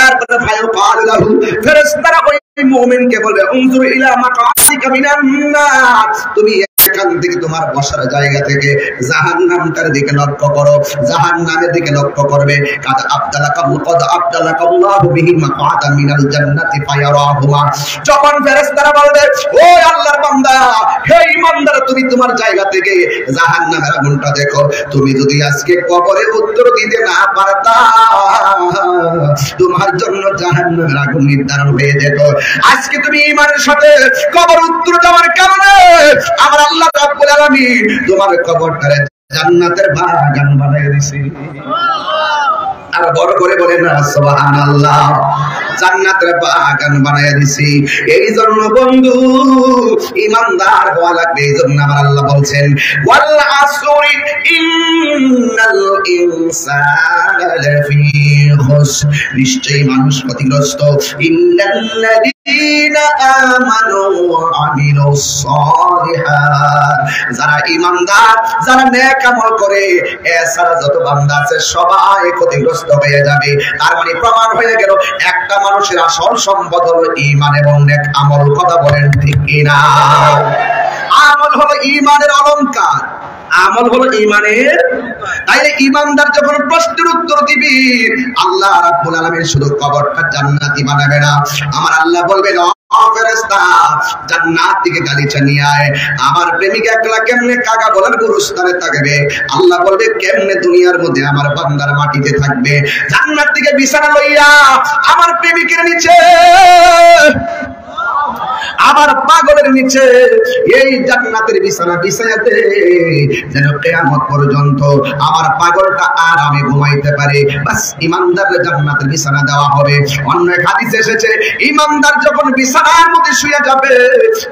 এরপরে ফায়াকুলু, ফেরেশতারা ওই মুমিনকে বলবে উনজুর ইলা মাকাদিকা মিনান নার, তুমি এখান থেকে তোমার বসার জায়গা থেকে জাহান্নামটার দিকে লক্ষ্য করো, জাহান্নামের দিকে লক্ষ্য করবে। কাদ আবদালাকাল্লাহু বিহি মাকাদাম মিনাল জান্নাতি ফায়ারাহুমা, যখন ফেরেশতারা বলবে ও আল্লাহর বান্দা, হে ঈমানদার, তুমি তোমার জায়গা থেকে জাহান্নামের আগুনটা দেখো। তুমি যদি আজকে কবরে উত্তর দিতে না পারতা, তোমার জন্য জাহান্নামের আগুন নির্ধারণ হয়ে যেত। আজকে তুমি ঈমানের সাথে কবর উত্তর দেওয়ার কারণে আমার আল্লাহ রাব্বুল আলামিন তোমার কবরটারে জান্নাতের বাগান বানায় দিয়েছে। আর বড় করে বলেন না সুবহানাল্লাহ, জান্নাতের বাগান বানায় দিয়েছে। এই জন্য বন্ধু ঈমানদার হওয়া লাগবে। এই জন্য আমার আল্লাহ বলছেন ওয়াল আসরি ইন্নাল ইনসানা লাফি খুসর, নিশ্চয়ই মানুষ ক্ষতিগ্রস্ত। ইন্নাল্লাযীনা আমানু ওয়া আমিলুস সালিহাত, যারা ঈমানদার, যারা নেক আমল করে, এছাড়া যত বান্দা আছে সবাই ক্ষতিগ্রস্ত হয়ে যাবে। তার মানে প্রমাণ হয়ে গেল একটা মানুষের আসল সম্পদ হলো ঈমান এবং নেক আমল। কথা বলেন ঠিক কিনা? আমল হলো ঈমানের অলংকার, আমল হলো ঈমানের। তাইলে ঈমানদার যখন প্রশ্নের উত্তর দিবি, আল্লাহ রাব্বুল আলামিন শুধু কবরটা জান্নাতি বানাবে না, আমার আল্লাহ বলবেন ফেরেশতা জান্নাত থেকে গালিচা নিয়ে আয়। আমার প্রেমিক একলা কেমনে কাকা বলার গুরুস্থানে থাকবে? আল্লাহ বলবে কেমনে দুনিয়ার মধ্যে আমার বান্দার মাটিতে থাকবে? জান্নাত থেকে বিছানা লইয়া আমার প্রেমিকের নিচে, আমার পাগলের নিচে এই জান্নাতের বিছানা বিছায়াতে যেন কিয়ামত পর্যন্ত আমার পাগলটা আরামে ঘুমাইতে পারে। বাস ঈমানদারের জান্নাতের বিছানা দেওয়া হবে। অন্য এক হাদিসে এসেছে ঈমানদার যখন বিছানার মধ্যে শুয়ে যাবে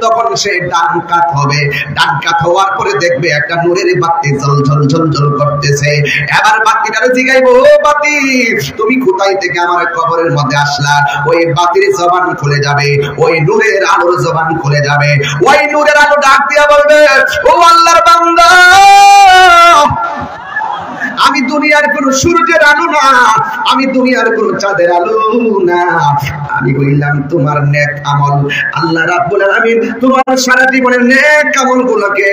তখন সে ডান কাত হবে। ডান কাত হওয়ার পরে দেখবে একটা নূরের বাতি জ্বল জ্বল জ্বল জ্বল করতেছে। এবার বাতিটারে জিগাইবো, ও বাতি তুমি কোথায় থেকে আমার কবরের মধ্যে আসলা? ওই বাতির জবান খুলে যাবে, ওই নূরের আলোর জবান খুলে যাবে। ওই নূরের আলো ডাক দিয়া বলবে ও আল্লাহর বান্দা, আমি দুনিয়ার কোন সূর্যের আলো না, আমি দুনিয়ার কোন চাঁদের আলো না, আমি হইলাম তোমার নেক আমল। আল্লাহ রাব্বুল আলামিন তোমার সারা জীবনের নেক আমলগুলোকে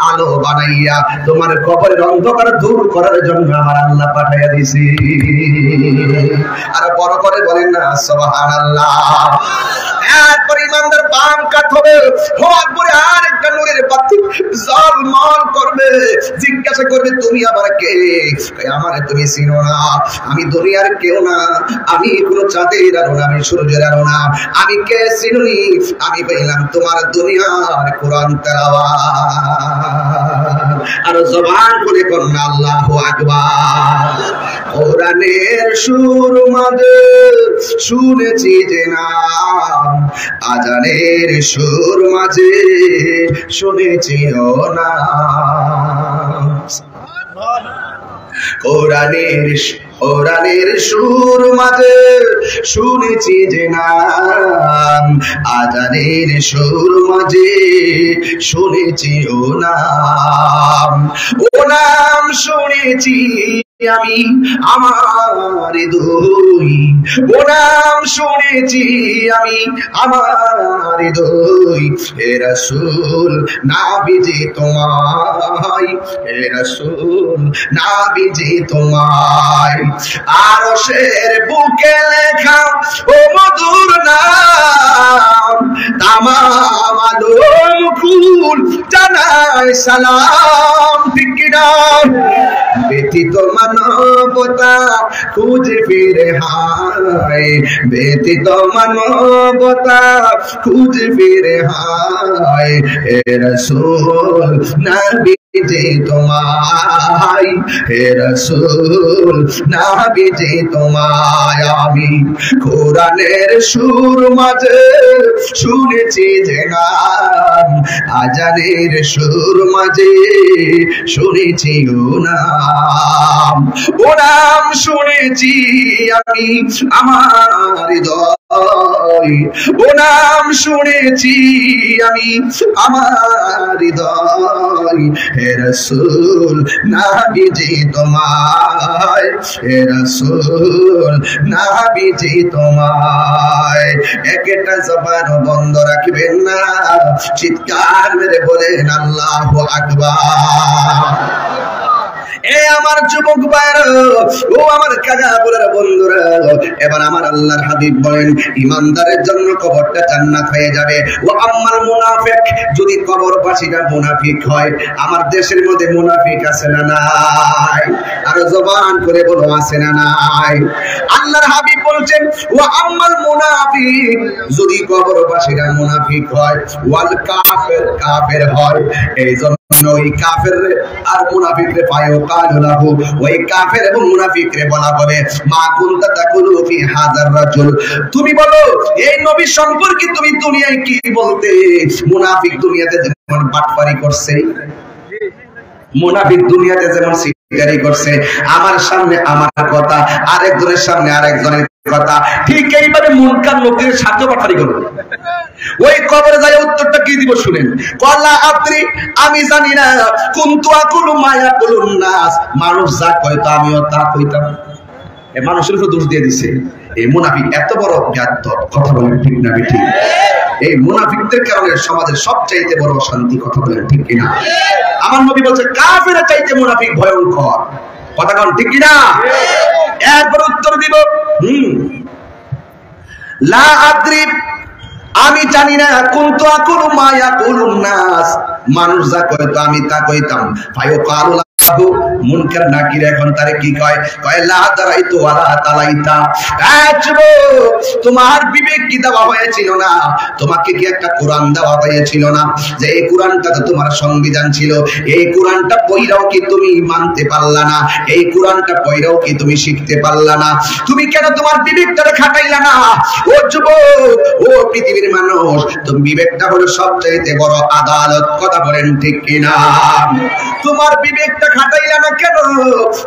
আলো বানাইয়া তোমার কবরের অন্ধকার দূর করার জন্য আমার আল্লাহ পাঠাইয়া দিয়েছি। আর বড় করে বলেন না সুবহানাল্লাহ। এরপর ঈমানদার বাম কাত হবে, হওয়ার পরে আরেকটা নূরের বাতি ঝলমল করবে। জিজ্ঞাসা করবে তুমি আবার কে? আমার তুমি চিনো না, আমি দুনিয়ার কেউ না, আমি কোনো চাঁদের আলো না, আমি সূর্যের আলো না, আমি কে চিনুনি? আমি পেলাম তোমার দুনিয়ার কোরআন তেলাওয়াত। আর জবান খুলে বলুন আল্লাহু আকবার। কোরআনের সুর মাঝে শুনেছি যে নাম, আজানের সুর মাঝে শুনেছি ও নাম। কোরআনের সুর মাঝে শুনেছি যে নাম, আজানের সুর মাঝে শুনেছি ও নাম, ও নাম শুনেছি আমি আমার দই, ও নাম শুনেছি আমি আমার দই। হে রাসূল নাবিজি তোমায়, হে রাসূল নাবিজি তোমায়, আরশের বুকে লেখা ও মধুর নাম, তামাম আলম কুল জানায় সালাম। ঠিক কিনা? ব্যতীত মানবতা খুঁজে ফিরে হায়, ব্যতীত মানবতা খুঁজে ফিরে হায়। হে রাসূল নাবিজি তোমায়, হে রাসূল নাবিজি তোমায়। আমি কোরআনের সুর মাঝে শুনেছি যে গান, আজানের সুর মাঝে শুনেছি ও নাম, ও নাম শুনেছি আমি আমার হৃদয়, ও নাম শুনেছি আমি আমার হৃদয়। হে রাসূল নাবিজি তোমায়, হে রাসূল নাবিজি তোমায়। একটা জবান বন্ধ রাখবেন না, চিৎকার মেরে বলেন আল্লাহু আকবার। এ আমার যুবক ভাইরা, ও আমার কাকাপুরের বন্ধুরা, এবার আমার আল্লাহর হাবিব বলেন ইমানদারের জন্য কবরটা জান্নাত হয়ে যাবে। ও আম্মাল মুনাফিক, যদি কবরবাসীরা মুনাফিক হয়, আমার দেশের মধ্যে মুনাফিক আছে না নাই? আরো জবান করে বলো আছে না নাই? আল্লাহর হাবিব বলছেন ও আম্মাল মুনাফিক, যদি কবরবাসীরা মুনাফিক হয়, ওয়াল কাফির কাফের হয়, এই জন্য ওই কাফের আর মুনাফিকরে পায়ও কালুলাহু, ওই কাফের এবং মুনাফিকরে বলা হবে মা কুনতা তাকুলু ফি হাযার রাজুল, তুমি বলো এই নবী সম্পর্কে তুমি দুনিয়ায় কি বলতে? মুনাফিক দুনিয়াতে যেমন বাটপারি করছে, মুনাফিক দুনিয়াতে যেমন সিগারি করছে, আমার সামনে আমার কথা, আরেকজনের সামনে আরেকজনের কথা, ঠিক এইভাবে মুনকার নকিরের সাথে বাটপারি করবে। ওই কবরে যায় উত্তরটা কি দিব শুনেন, কল্লা আদ্রি, আমি জানি না, কুনতু আকুলু মা ইয়াকুলুন নাস, মানুষ যা কইতো আমিও তা কইতাম। এই মানুষের উপর দোষ দিয়ে দিছে। এই মুনাফিক এত বড় বেয়াদব, কথা বলেন ঠিক না ঠিক? এই মুনাফিকদের কারণে সমাজের সবচাইতে বড় অশান্তি, কথা বলেন ঠিক কিনা? আমার নবী বলছে কাফেরের চাইতে মুনাফিক ভয়ঙ্কর, কথা বলেন ঠিক কিনা? এরপর উত্তর দিব লা আদ্রি, আমি জানি না, কুনতু আকুলু মা ইয়াকুলুন নাস, মানুষ যা কইতো আমি তা কইতাম। ফায়ুকালু লাহু, মুনকার নাকির এখন তারে কি কয়? কয় লা দারাইতু ওয়ালা তালাইতা। যুবক, তোমার বিবেক কি দেওয়া হয়েছিল না? তোমাকে কি একটা কোরআন দেওয়া হয়েছিল না? যে এই কোরআনটা তো তোমার সংবিধান ছিল, এই কোরআনটা পড়াও কি তুমি মানতে পারলা না? এই কোরআনটা পড়াও কি তুমি শিখতে পারলা না? তুমি কেন তোমার বিবেকটারে খাটাইলা না? ও যুবক, ও পৃথিবীর মানুষ, তুমি বিবেকটা হলো সবচাইতে বড় আদালত, কথা বলেন ঠিক কিনা? তোমার বিবেকটা খাটাইলা না কেন?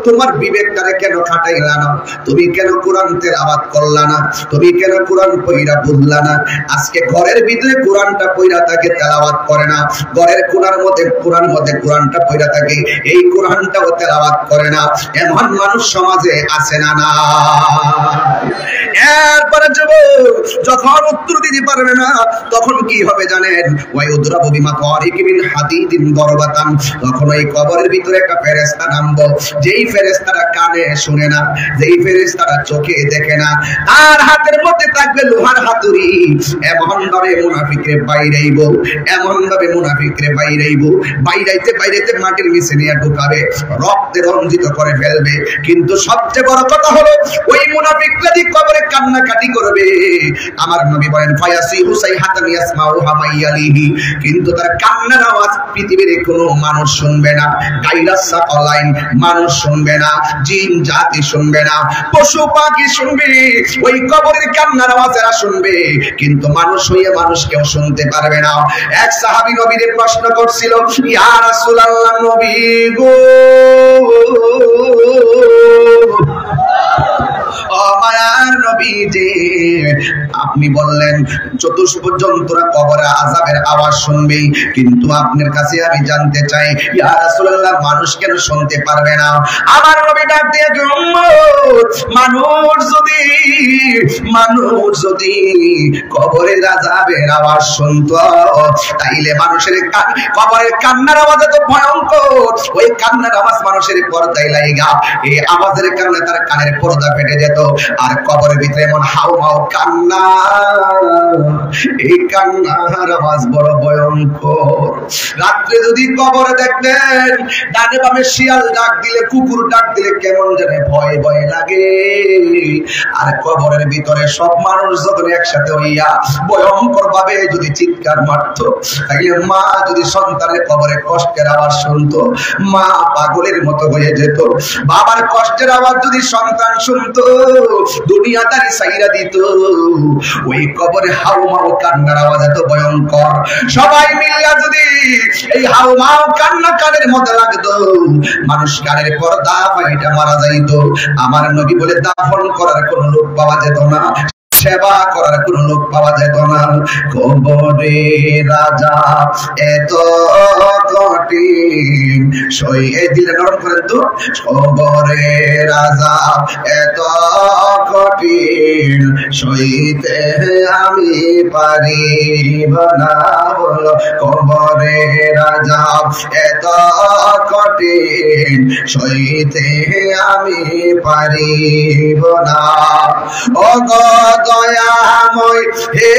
তোমার বিবেকটারে কেন খাটাইলা না? তুমি কেন কোরআন তেলাওয়াত করলা না? তুমি কেন কোরআন পড়া বুঝলা না? আজকে ঘরের ভিতরে কোরআনটা পড়া থাকে, তেলাওয়াত করে না, ঘরের কোণার মধ্যে কোরআনটা পড়া থাকে, এই কোরআনটাও তেলাওয়াত করে না, এমন মানুষ সমাজে আছে না? না। এরপরে যুবক যখন উত্তর দিতে পারবে না, তখন কি হবে জানেন? ওয়ায়ুদরাবু বিমা তারিক মিন হাদিদিন দরবাতান, তখন ওই কবরের ভিতরে একটা ফেরেশতা নামবো, যেই ফেরেশতাটা কানে শুনে না, যেই ফেরেশতাটা চোখে দেখে না, তার হাতের মধ্যে থাকবে লোহার হাতুড়ি। এমন ভাবে মুনাফিকরে বাইরেইব, এমন ভাবে মুনাফিকরে বাইরেইব, বাইরাইতে বাইরাইতে মাটির নিচে নিয়ে ঢুকাবে, রক্তে রঞ্জিত করে ফেলবে। কিন্তু সবচেয়ে বড় কথা হলো ওই মুনাফিকরা যে কবরে কান্নাকাটি করবে, আমার নবী বলেন ফায়াসি হুসাই হাতান ইয়াসমাউ হামাইয়ালিহি, কিন্তু তার কান্নার আওয়াজ পৃথিবীর কোনো মানুষ শুনবে না, গায়রা সাকালাইন মানুষ শুনবে না, জিন জাতি শুনবে না, পশু পাখি শুনবে, ওই কবরের কান্নার আওয়াজ এরা শুনবে, কিন্তু মানুষ হইয়া মানুষ কেউ শুনতে পারবে না। এক সাহাবী নবীকে প্রশ্ন করছিল, ইয়া রাসূলুল্লাহ, নবী গো, ও মায়ার নবী নবীজি আপনি বললেন চতুষ্পদ জন্তুরা কবরে আযাবের আওয়াজ শুনবে, কিন্তু আপনার কাছে আমি জানতে চাই ইয়া রাসূলুল্লাহ মানুষ কেন শুনতে পারবে না? আমার নবী ডাক দিয়ে উম্মত, মানুষ যদি কবরের আযাবের আওয়াজ শুনতো তাইলে মানুষের কবরের কান্নার আওয়াজ এত ভয়ঙ্কর, ওই কান্নার আওয়াজ মানুষের পর্দায় লাগা, এই আওয়াজের কারণে তার কানের পর্দা ফেটে যেত। আর কবরের ভিতরে এমন হাউমাউ কান্না, এই কান্নার আওয়াজ বড় ভয়ঙ্কর। রাত্রে যদি কবরে দেখতেন ডানে বামে শিয়াল ডাক দিলে, কুকুর ডাক দিলে কেমন জানে ভয় ভয় লাগে। আর কবরের ভিতরে সব মানুষ যখন একসাথে হইয়া ভয়ঙ্কর ভাবে যদি চিৎকার মারত, তাহলে মা যদি সন্তানের কবরে কষ্টের আওয়াজ শুনতো, মা পাগলের মতো হয়ে যেত। বাবার কষ্টের আওয়াজ যদি সন্তান শুনতো, দুনিয়াদারি সাইরা দিত। ওই কবরে হাউমাউ কান্নার আওয়াজ এত ভয়ঙ্কর, সবাই মিলিয়া যদি এই হাউমাউ কান্না কানের মধ্যে লাগতো, মানুষ কানের পর্দা ফাইটা মারা যাইত। আমার নবী বলে দাফন করার কোন লোক পাওয়া যেত না, সেবা করার কোন লোক পাওয়া যেত না। কবরে রাজা এত কঠিন সইয়ে দিলে নরম করেন তো, কবরে রাজা এত কঠিন সইতে আমি পারিব না। বলো কবরে রাজা এত কঠিন সইতে আমি পারিব না। ও দয়াময় হে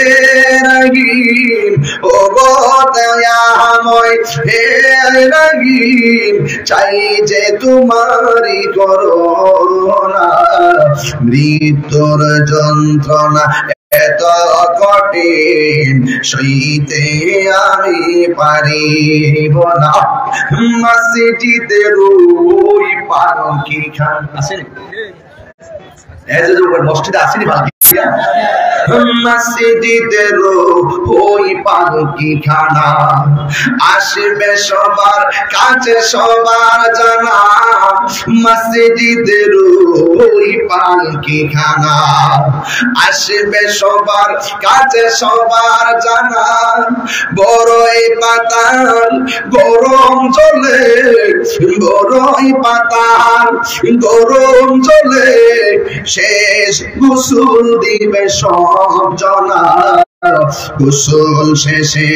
রহিম, ও গো দয়াময় হে রহিম, চাই যে তোমারই করুণা। মৃত্যুর যন্ত্রণা এত কঠিন সইতে আমি পারিব না। মসজিদের ওই পালকি খান আছে মসজিদে আসেনি পালকি, মসজিদের ওই পালকি খানা আসবে সবার কাছে সবার জানা। মসজিদের ওই পালকি খানা আসবে সবার কাছে সবার জানা। বড়ই পাতার গরম চলে, বড়ই পাতার গরম চলে, শেষ গোসল দিবে সব জনা। গোসল শেষে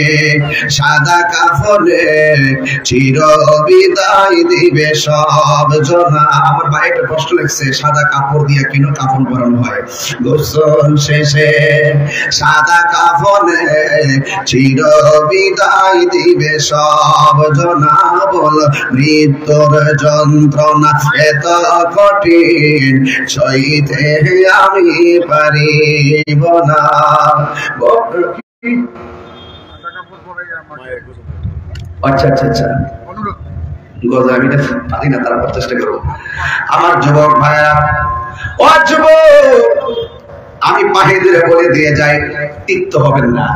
সাদা কাফনে চির বিদায় দিবে সব জনা। আমার ভাই একটা প্রশ্ন লিখছে, সাদা কাপড় দিয়ে কেন কাফন পরানো হয়? গোসল শেষে সাদা কাফনে চির বিদায় দিবে সব জনা। বল মৃত্যুর যন্ত্রণা এত কঠিন সইতে আমি পারিব না। আচ্ছা আচ্ছা আচ্ছা আমি পারি না, তারপর চেষ্টা করবো। আমার যুবক ভাইয়া, ও যুবক, আমি পাহিদের বলে দিয়ে যাই, তিক্ত হবেন না।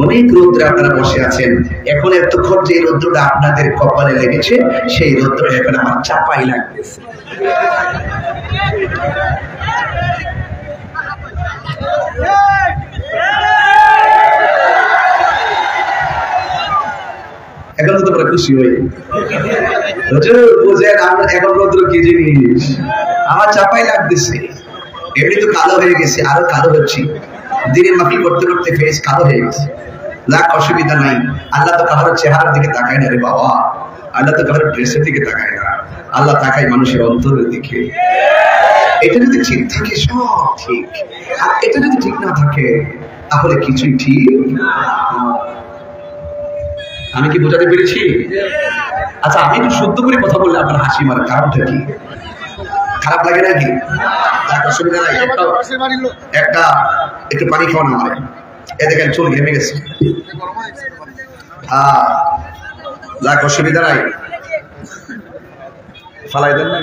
অনেক রৌদ্রে আপনারা বসে আছেন, এখন এতক্ষণ যে রৌদ্রটা আপনাদের কপালে লেগেছে, সেই রৌদ্র এখন আমার চাপাই লাগতেছে। এখন তো তোমরা খুশি হয়ে বুঝেন এখন রৌদ্র কি জিনিস আমার চাপাই লাগতেছে। এমনি তো কালো হয়ে গেছে, আরো কালো হচ্ছি, দিনের মাফি করতে করতে ফেস কালো হয়ে গেছে। লাখ অসুবিধা নাই, আল্লাহ তো কারোর চেহারার দিকে তাকায় না রে বাবা, আল্লাহ তো কারোর ড্রেসের দিকে তাকায় না, আল্লাহ তাকায় মানুষের অন্তরের দিকে। এটা যদি ঠিক থাকে সব ঠিক, আর এটা যদি ঠিক না থাকে তাহলে কিছুই ঠিক। আমি কি বোঝাতে পেরেছি? আচ্ছা, আমি একটু শুদ্ধ করে কথা বললে আপনার হাসি মারার কারণটা কি? খারাপ লাগে নাকি? অসুবিধা নাই, একটা একটু পানি খাওয়ানো আমার। এ দেখেন চুল ঘেমে গেছে, যাক অসুবিধা নাই, ফালাই দেন না,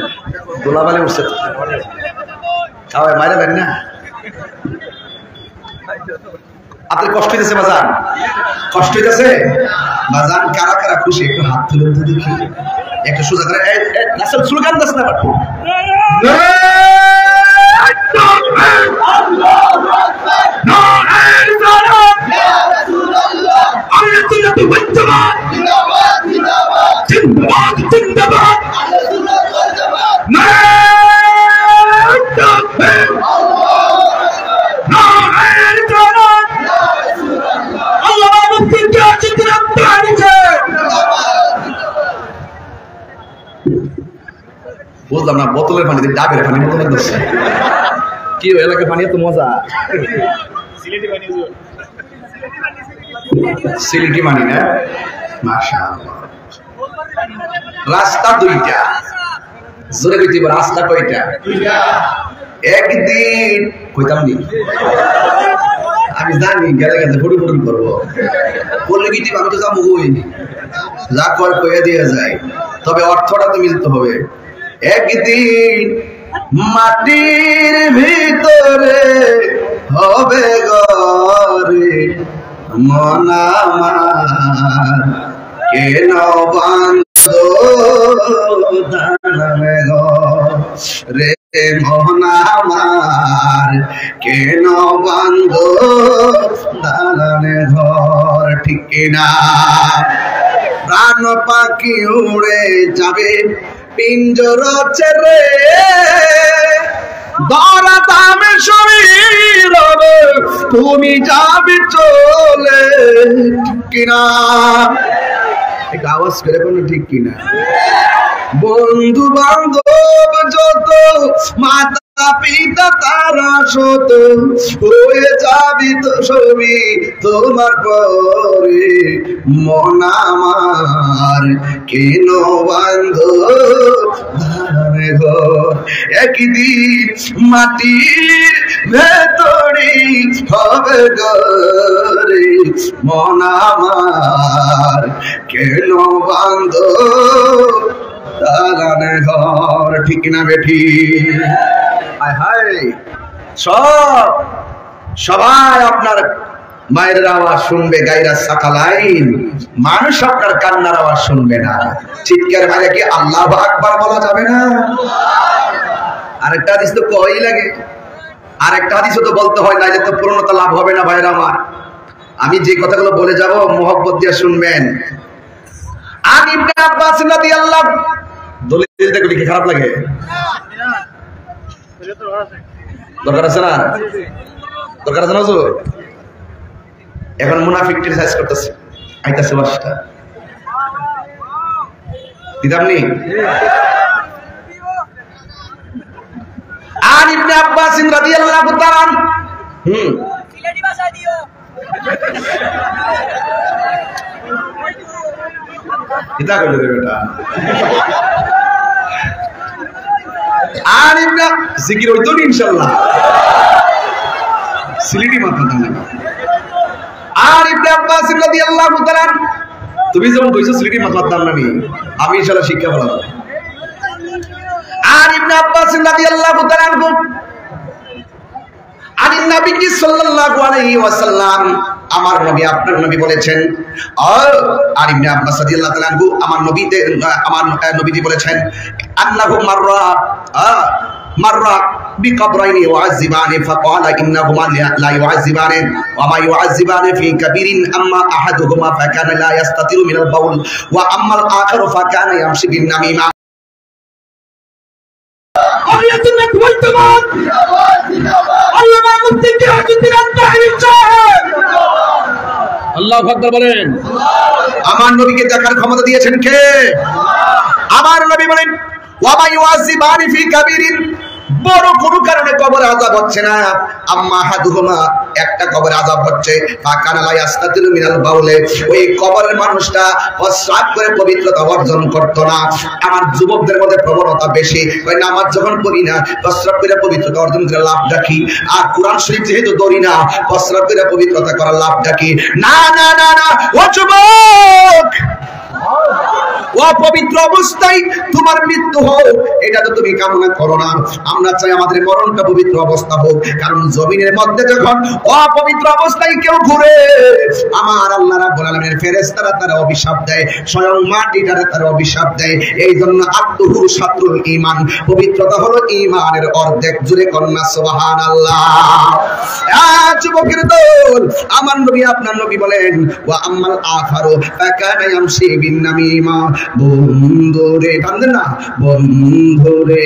দোলাবালে উঠছে খাওয়ায় মাইরা দেন না। আপনার কষ্ট হইতেছে বাজান? কষ্ট হইতেছে বাজান? কারা কারা খুশি একটু হাত তুলে দেখি, একটু সোজা করে। স্লোগান দাস না বুঝলাম না, বোতলের পানি ডাবের পানি মতো লাগতেছে। কি এলাকার পানি এত মজা? সিলেটি পানি না? মাশাআল্লাহ। রাস্তা দুইটা, জোরে কইতে পারো রাস্তা কয়টা? একদিন কইতাম নি, আমি জানি গেলে গেলে ফটো ফটো করবো, বললে কি আমি তো যাবো, যা কর কয়ে দিয়ে যায়, তবে অর্থটা তো মিলতে হবে। একদিন মাটির ভিতরে হবে ঘরে মন আমার, কেন বান্ধ দানবে রে মন আমার, কেন বান্ধ দালানে ঘর, ঠিক কিনা? প্রাণ পাখি উড়ে যাবে পিঞ্জর ছেড়ে, ধরা দামে শরীর তুমি যাবে চলে, ঠিক কিনা? এক আওয়াজ করে কোনো ঠিক কিনা? বন্ধু বান্ধব যত, মাতা পিতা তারা শত, হয়ে যাবি তো সবই তোমার পরে মন আমার, কেন বান্ধ ধারে ঘর। একদিন মাটির ভেতরে হবে ঘরে মন আমার, কেন বান্ধ দালানে ঘর, ঠিক না বেঠি? হায় হায়, সবাই আপনার মায়ের আওয়াজ শুনবে, গায়রা সাকালাইন, মানুষ আপনার কান্নার আওয়াজ শুনবে না। চিৎকার মারে কি আল্লাহু আকবার বলা যাবে না? আরেকটা হাদিস তো কই লাগে, আরেকটা হাদিস তো বলতে হয় না, যে তো পূর্ণতা লাভ হবে না। ভাইরা আমার, আমি যে কথাগুলো বলে যাব মোহব্বত দিয়ে শুনবেন। আর ইবনে আব্বাস রাদিয়াল্লাহু, দলিল দেখলে কি খারাপ লাগে? দরকার আছে না? দরকার আছে না? এখন মুনাফিকটির সাইজ করতেছে, আইতাছে বাসটা দিদামনি। আর ইবনে আব্বাস রাদিয়াল্লাহু তাআলা সিলেটি ভাষা দিও, কিতা কইলো রে বেটা? আর ইবনে জিকির হইতো ইনশাআল্লাহ, সিলেটি মাথা দাও। আর ইবনে আব্বাস রাদিয়াল্লাহু তাআলা, তুমি যেমন কইছো সিলেটি মাথা দাও না, আমি ইনশাআল্লাহ শিক্ষা বলাবো। আর ইবনে আব্বাস রাদিয়াল্লাহু তাআলা আনি নবী সাল্লাল্লাহু আলাইহি ওয়াসাল্লাম, আমার নবী আপনার নবী বলেছেন, আর ইবনে আব্বাস রাদিয়াল্লাহু তাআলা আমার নবীজি বলেছেন, আল্লাহু মাররা বিকবরাইনি ওয়াজিবানি ফাকালা ইন্নাহুমা লা ইউআজিবানি ওয়া মা ইউআজিবানি ফি কাবীরিন আম্মা আহাদুহুমা ফাকানা লা ইস্তাতিরু মিনাল বাউল ওয়া আম্মাল আখারু ফাকানা ইয়ামশি বিন নামিমা। আয়াতুন কুওয়াইতামান আল্লামা মুফতি কিয়াতুদ্দিন আত-তাহরি সাহেব, আল্লাহু আকবার বলেন। আমার নবীকে দেখার ক্ষমতা দিয়েছেন কে? আমার নবী বলেন, ওয়া মা ইউআজিবানি ফি কাবীরিন, বড় কোনো কারণে কবরে আযাব হচ্ছে না, আম্মা হাদুহুমা, একটা কবরে আযাব হচ্ছে, ফাকানা লা ইস্তাতিরু মিনাল বাউলে, ওই কবরের মানুষটা প্রস্রাব করে পবিত্রতা অর্জন করত না। আমার যুবকদের মধ্যে প্রবণতা বেশি, ওই নামাজ যখন পড়ি না, প্রস্রাব করে পবিত্রতা অর্জন করে লাভটা কি? আর কোরআন শরীফ যেহেতু ধরি না, প্রস্রাব করে পবিত্রতা করার লাভটা কি? না না না না, ও যুবক, অপবিত্র অবস্থায় তোমার মৃত্যু হোক, এটা তো তুমি কামনা করো না। আমরা চাই আমাদের মরণটা পবিত্র অবস্থা হোক, কারণ জমিনের মধ্যে যখন অপবিত্র অবস্থায় কেউ ঘুরে, আমার আল্লাহ রাব্বুল আলামিনের ফেরেশতারা তারা অভিশাপ দেয়, স্বয়ং মাটিটারে তারা অভিশাপ দেয়। এই জন্য আত্মহু শাত্রুল ঈমান, পবিত্রতা হলো ঈমানের অর্ধেক। জুড়ে কন্যা সুবহানাল্লাহ। যুবকের দল, আমার নবী আপনার নবী বলেন, ওয়া আম্মাল আখারু ফাকানা ইয়ামশি বিন নামিমা, বন্ধুরে, কান্দেন না, বন্ধুরে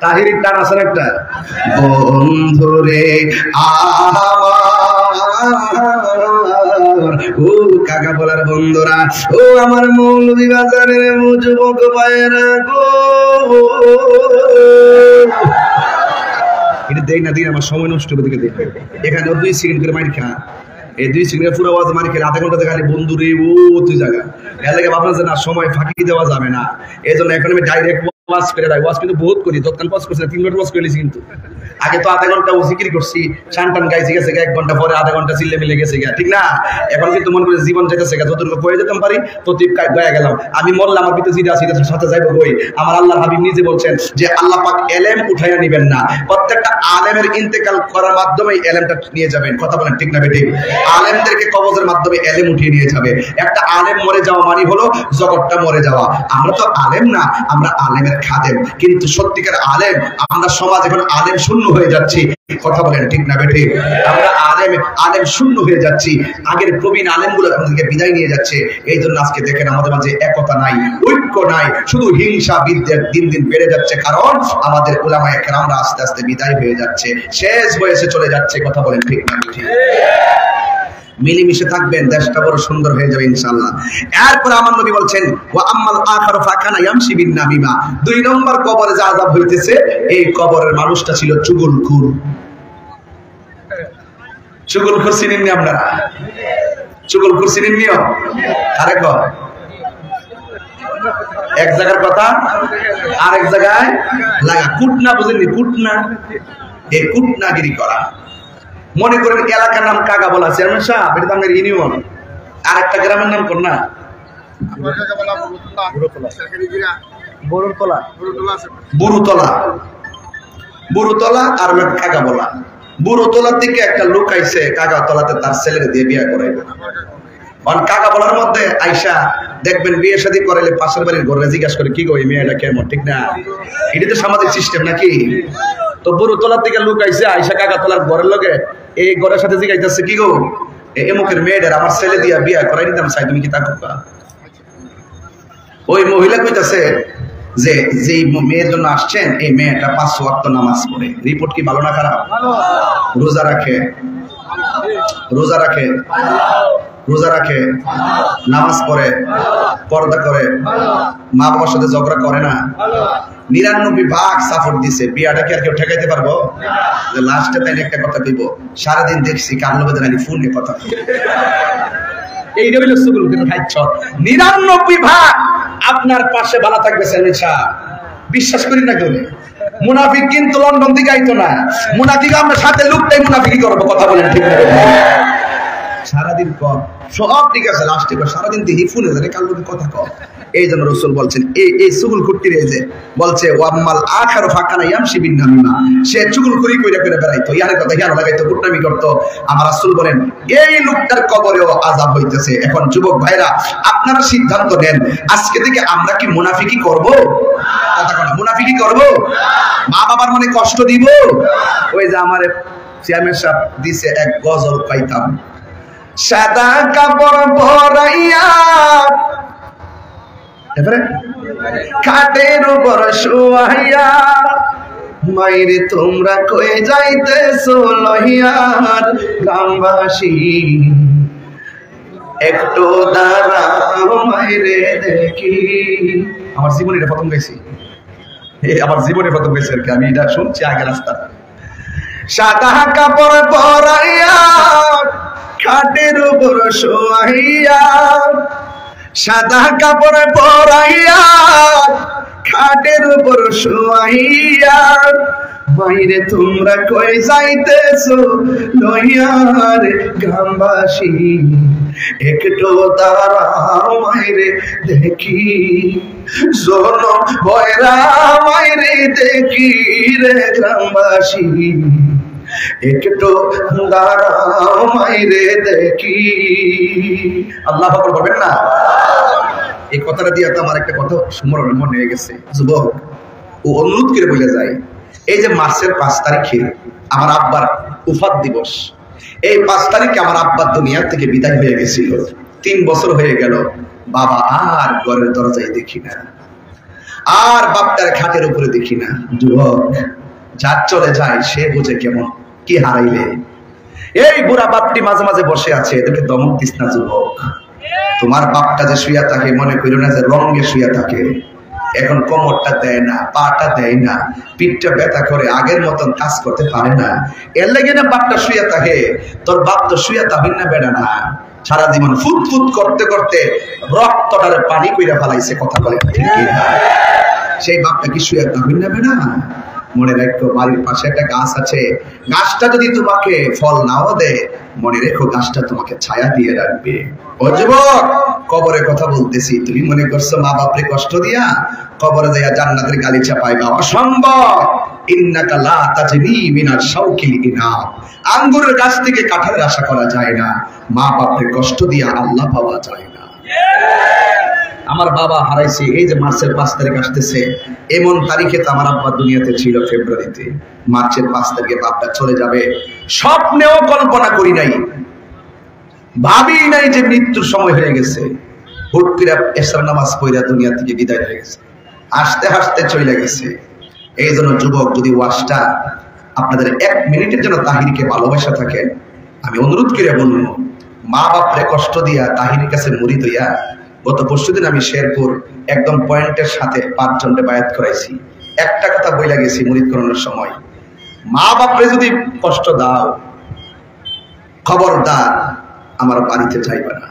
তাহিরির টান আছে একটা বন্ধুরে ও কাকা বলার বন্ধুরা, ও আমার মৌলভী বাজারের যুবক ভাইয়েরা গো, এটা দেই না দিন আমার সময় নষ্ট করে দিকে দেখ। এখানে 2 সেকেন্ড করে মাইর খা, এই 2 সেকেন্ডের পুরো আওয়াজ মারি খেলে আধা ঘন্টাতে খালি বন্ধুরে ও তুই জায়গা এর লাগে ভাবনা যে না সময় ফাঁকি দেওয়া যাবে না, এই জন্য এখন আমি ডাইরেক্ট ওয়াজ করে দেয়। ওয়াজ কিন্তু বহুত করি, দোকান পাস করছি 3 মিনিট ওয়াজ করে নিয়েছি, কিন্তু আগে তো আধা ঘন্টা ও জিকির করছি, টান গাইছি গেছে 1 ঘন্টা পরে আধা ঘন্টা চিল্লে মিলে গেছে গা, ঠিক না? এখন কিন্তু মন করে জীবন যেতেছে গা, যতটুকু কয়ে যেতাম পারি ততটুকু গায়ে গেলাম। আমি মরলাম, আমার ভিতরে জিরা আছে সাথে যাইবো বই। আমার আল্লাহ হাবিব নিজে বলছেন যে আল্লাহ পাক এলেম উঠাইয়া নিবেন না, প্রত্যেকটা আলেমের ইন্তেকাল করার মাধ্যমে এলেমটা নিয়ে যাবেন। কথা বলেন ঠিক না বেঠিক? আলেমদেরকে কবজের মাধ্যমে এলেম উঠিয়ে নিয়ে যাবে। একটা আলেম মরে যাওয়া মানে হলো জগৎটা মরে যাওয়া। আমরা তো আলেম না, আমরা আলেমের খাদেম, কিন্তু সত্যিকার আলেম আমরা সমাজ এখন আলেম শূন্য হয়ে যাচ্ছি। কথা বলেন ঠিক না বেঠিক? আমরা আলেম শূন্য হয়ে যাচ্ছি, আগের প্রবীণ আলেমগুলো আমাদেরকে বিদায় নিয়ে যাচ্ছে। এই জন্য আজকে দেখেন আমাদের মাঝে একতা নাই, ঐক্য নাই, শুধু হিংসা বিদ্বেষ দিন দিন বেড়ে যাচ্ছে, কারণ আমাদের উলামায়ে কেরামরা আস্তে আস্তে বিদায় হয়ে যাচ্ছে, শেষ বয়সে চলে যাচ্ছে। কথা বলেন ঠিক না বেঠিক? মিলেমিশে থাকবেন, দেশটা বড় সুন্দর হয়ে যাবে ইনশাআল্লাহ। এরপর আমার নবী বলছেন ওয়া আম্মাল আখারু ফাকানা ইয়ামশি বিন নামিমা, 2 নম্বর কবরে যা আযাব হইতেছে, এই কবরের মানুষটা ছিল চুগলখোর। চুগলখোর চিনেননি আপনারা? চুগলখোর চিনেননি? আরে কর এক জায়গার কথা আরেক জায়গায় লাগা, কুটনা বুঝেননি? কুটনা, এই কুটনাগিরি করা। মনে করেন এলাকার নাম কাকা বলা, চেয়ারম্যান সাহেব এটা তো আমাদের ইউনিয়ন, আর একটা গ্রামের নাম কোন না বুড়োতলা, আর কাকা বলা। বুড়োতলার দিকে একটা লোক আইছে কাকা তলাতে তার ছেলের দিয়ে বিয়ে করাইবে। কাকা বলার মধ্যে আইসা দেখবেন বিয়ে শাদী করাইলে পাশের বাড়ির ঘরে জিজ্ঞাসা করে কি গো এই মেয়েটা কেমন, ঠিক না? এটা তো সামাজিক সিস্টেম নাকি? তো বুড়োতলার দিকে লোক আইসা আইসা কাকা তলার ঘরের লগে এই ঘরের সাথে জিজ্ঞাসা কি গো এমুকের মেয়েটার আমার ছেলে দিয়া বিয়ে করাই নিতাম চাই, তুমি কি তা করবা? ওই মহিলা কইতাছে যে যেই মেয়ের জন্য আসছেন এই মেয়েটা 5 ওয়াক্ত নামাজ পড়ে। রিপোর্ট কি ভালো না খারাপ? রোজা রাখে, নামাজ পড়ে, পর্দা করে, মা বাবার সাথে ঝগড়া করে না, 99 সাপোর্ট দিছে। বিয়াটা কি আর কেউ ঠেকাইতে পারবো? লাস্টে তাই একটা কথা কইব, সারাদিন দেখছি কার লোকে জানি ফোনে কথা। এইটা হইল সুগুল, কিন্তু 99 আপনার পাশে ভালো থাকবে সেলিসা, বিশ্বাস করি না কেউ। মুনাফিক কিন্তু লন্ডন থেকে আইতো না, মুনাফিক আমরা সাথে লোকটাই মুনাফিকি করবো। কথা বলেন ঠিক না? সারাদিন কম সব ঠিক আছে, লাস্টে সারাদিন দেখি ফোনে জানে কার লোকে কথা কম। এই জন্য রাসূল বলছেন এই চুগলখুরটির এই যে বলছে ওয়াম্মাল আখারু ফাকানা ইয়ামশি বিন নামিমা, সে চুগলখুরি কইরা করে বেড়াইতো, ইয়ারে কথা ইয়ার লাগাইতো, কুটনামি করতো। আমার রাসূল বলেন এই লোকটার কবরেও আযাব হইতেছে। এখন যুবক ভাইরা আপনারা সিদ্ধান্ত নেন, আজকে থেকে আমরা কি মুনাফিকি করব? কথা বলেন, মুনাফিকি করব? মা বাবার মনে কষ্ট দিব? ওই যে আমারে চেয়ারম্যান সাহেব দিছে এক গজল পাইতাম, সাদা কাপড় পরাইয়া এবারে খাটের উপর শুয়াইয়া, মাইরে তোমরা কই যাইতেছো লহিয়ার গ্রামবাসী, একটু দাঁড়াও মাইরে দেখি। আমার জীবনে এটা প্রথম গাইছি, আমার জীবনে প্রথম গাইছি আর কি, আমি এটা শুনছি আগে রাস্তা। সাদা কাপড় পরাইয়া খাটের উপর শোয়াইয়া, সাদা কাপড় পরাইয়া খাটের উপর শোয়াইয়া, বাইরে তোমরা কই যাইতেছো লইয়ার গ্রামবাসী, একটু দাঁড়াও মাইরে দেখি, শোনো ভয়রা মাইরে দেখি রে গ্রামবাসী, একটু দাঁড়াও মাইরে দেখি। আল্লাহ আকবার বলবেন না? এই কথাটা দিয়ে তো আমার একটা কথা স্মরণ মনে হয়ে গেছে। যুবক ও অনুরোধ করে বলে যায়, এই যে মার্চের 5 তারিখে আমার আব্বার উফাত দিবস, এই 5 তারিখে আমার আব্বার দুনিয়া থেকে বিদায় হয়ে গেছিল। 3 বছর হয়ে গেল, বাবা আর ঘরের দরজায় দেখি না, আর বাপটার খাটের উপরে দেখি না। যুবক যার চলে যায় সে বুঝে কেমন কি হারাইলে। এই বুড়া বাপটি মাঝে মাঝে বসে আছে, এদেরকে দমক দিস না যুবক। তোমার বাপটা যে শুয়ে থাকে মনে করিও না যে রঙে শুয়ে থাকে। এখন কোমরটা দেয় না, পাটা দেয় না, পিঠটা ব্যথা করে, আগের মতন কাজ করতে পারে না। এর লেগে না বাপটা শুয়ে থাকে। তোর বাপ তো শুয়ে থাকেন না বেড়া না, সারা জীবন ফুট ফুট করতে করতে রক্তটারে পানি কইরা ফেলাইছে। কথা বলে ঠিক না? সেই বাপটা কি শুয়ে থাকেন না বেড়া? মনে রাখো, বাড়ির পাশে একটা গাছ আছে, গাছটা যদি তোমাকে ফল নাও দেয়, মনে রেখো গাছটা তোমাকে ছায়া দিয়ে রাখবে। ও যুবক, কবরে কথা বলতেছি, তুমি মনে করছো মা বাপরে কষ্ট দিয়া কবরে যাইয়া জান্নাতের গালিচা পাইবা? অসম্ভব। ইন্নাকা লা তাজনি মিনাশ শাওকিল ইনাব। আঙ্গুরের গাছ থেকে কাঁঠালের আশা করা যায় না, মা বাপরে কষ্ট দিয়া আল্লাহ পাওয়া যায় না। আমার বাবা হারাইছে, এই যে মার্চের 5 তারিখ আসতেছে, এমন তারিখে তো আমার আব্বা দুনিয়াতে ছিল ফেব্রুয়ারিতে। মার্চের 5 তারিখে বাপটা চলে যাবে, স্বপ্নেও কল্পনা করি নাই, ভাবি নাই যে মৃত্যুর সময় হয়ে গেছে। হুট করে এশার নামাজ পড়া দুনিয়া থেকে বিদায় হয়ে গেছে, হাসতে হাসতে চলে গেছে। এই জন্য যুবক, যদি ওয়াজটা আপনাদের 1 মিনিটের জন্য তাহিরকে ভালোবাসা থাকে, আমি অনুরোধ করে বলবো, মা বাপরে কষ্ট দিয়া তাহিরের কাছে মুরিদ হইয়া, গত পরশুদিন আমি শেরপুর একদম পয়েন্টের সাথে 5 জনকে বায়াত করাইছি। একটা কথা বইলা গেছি মুরিদ করানোর সময়, মা বাপরে যদি কষ্ট দাও, খবরদার আমার বাড়িতে যাইবা না।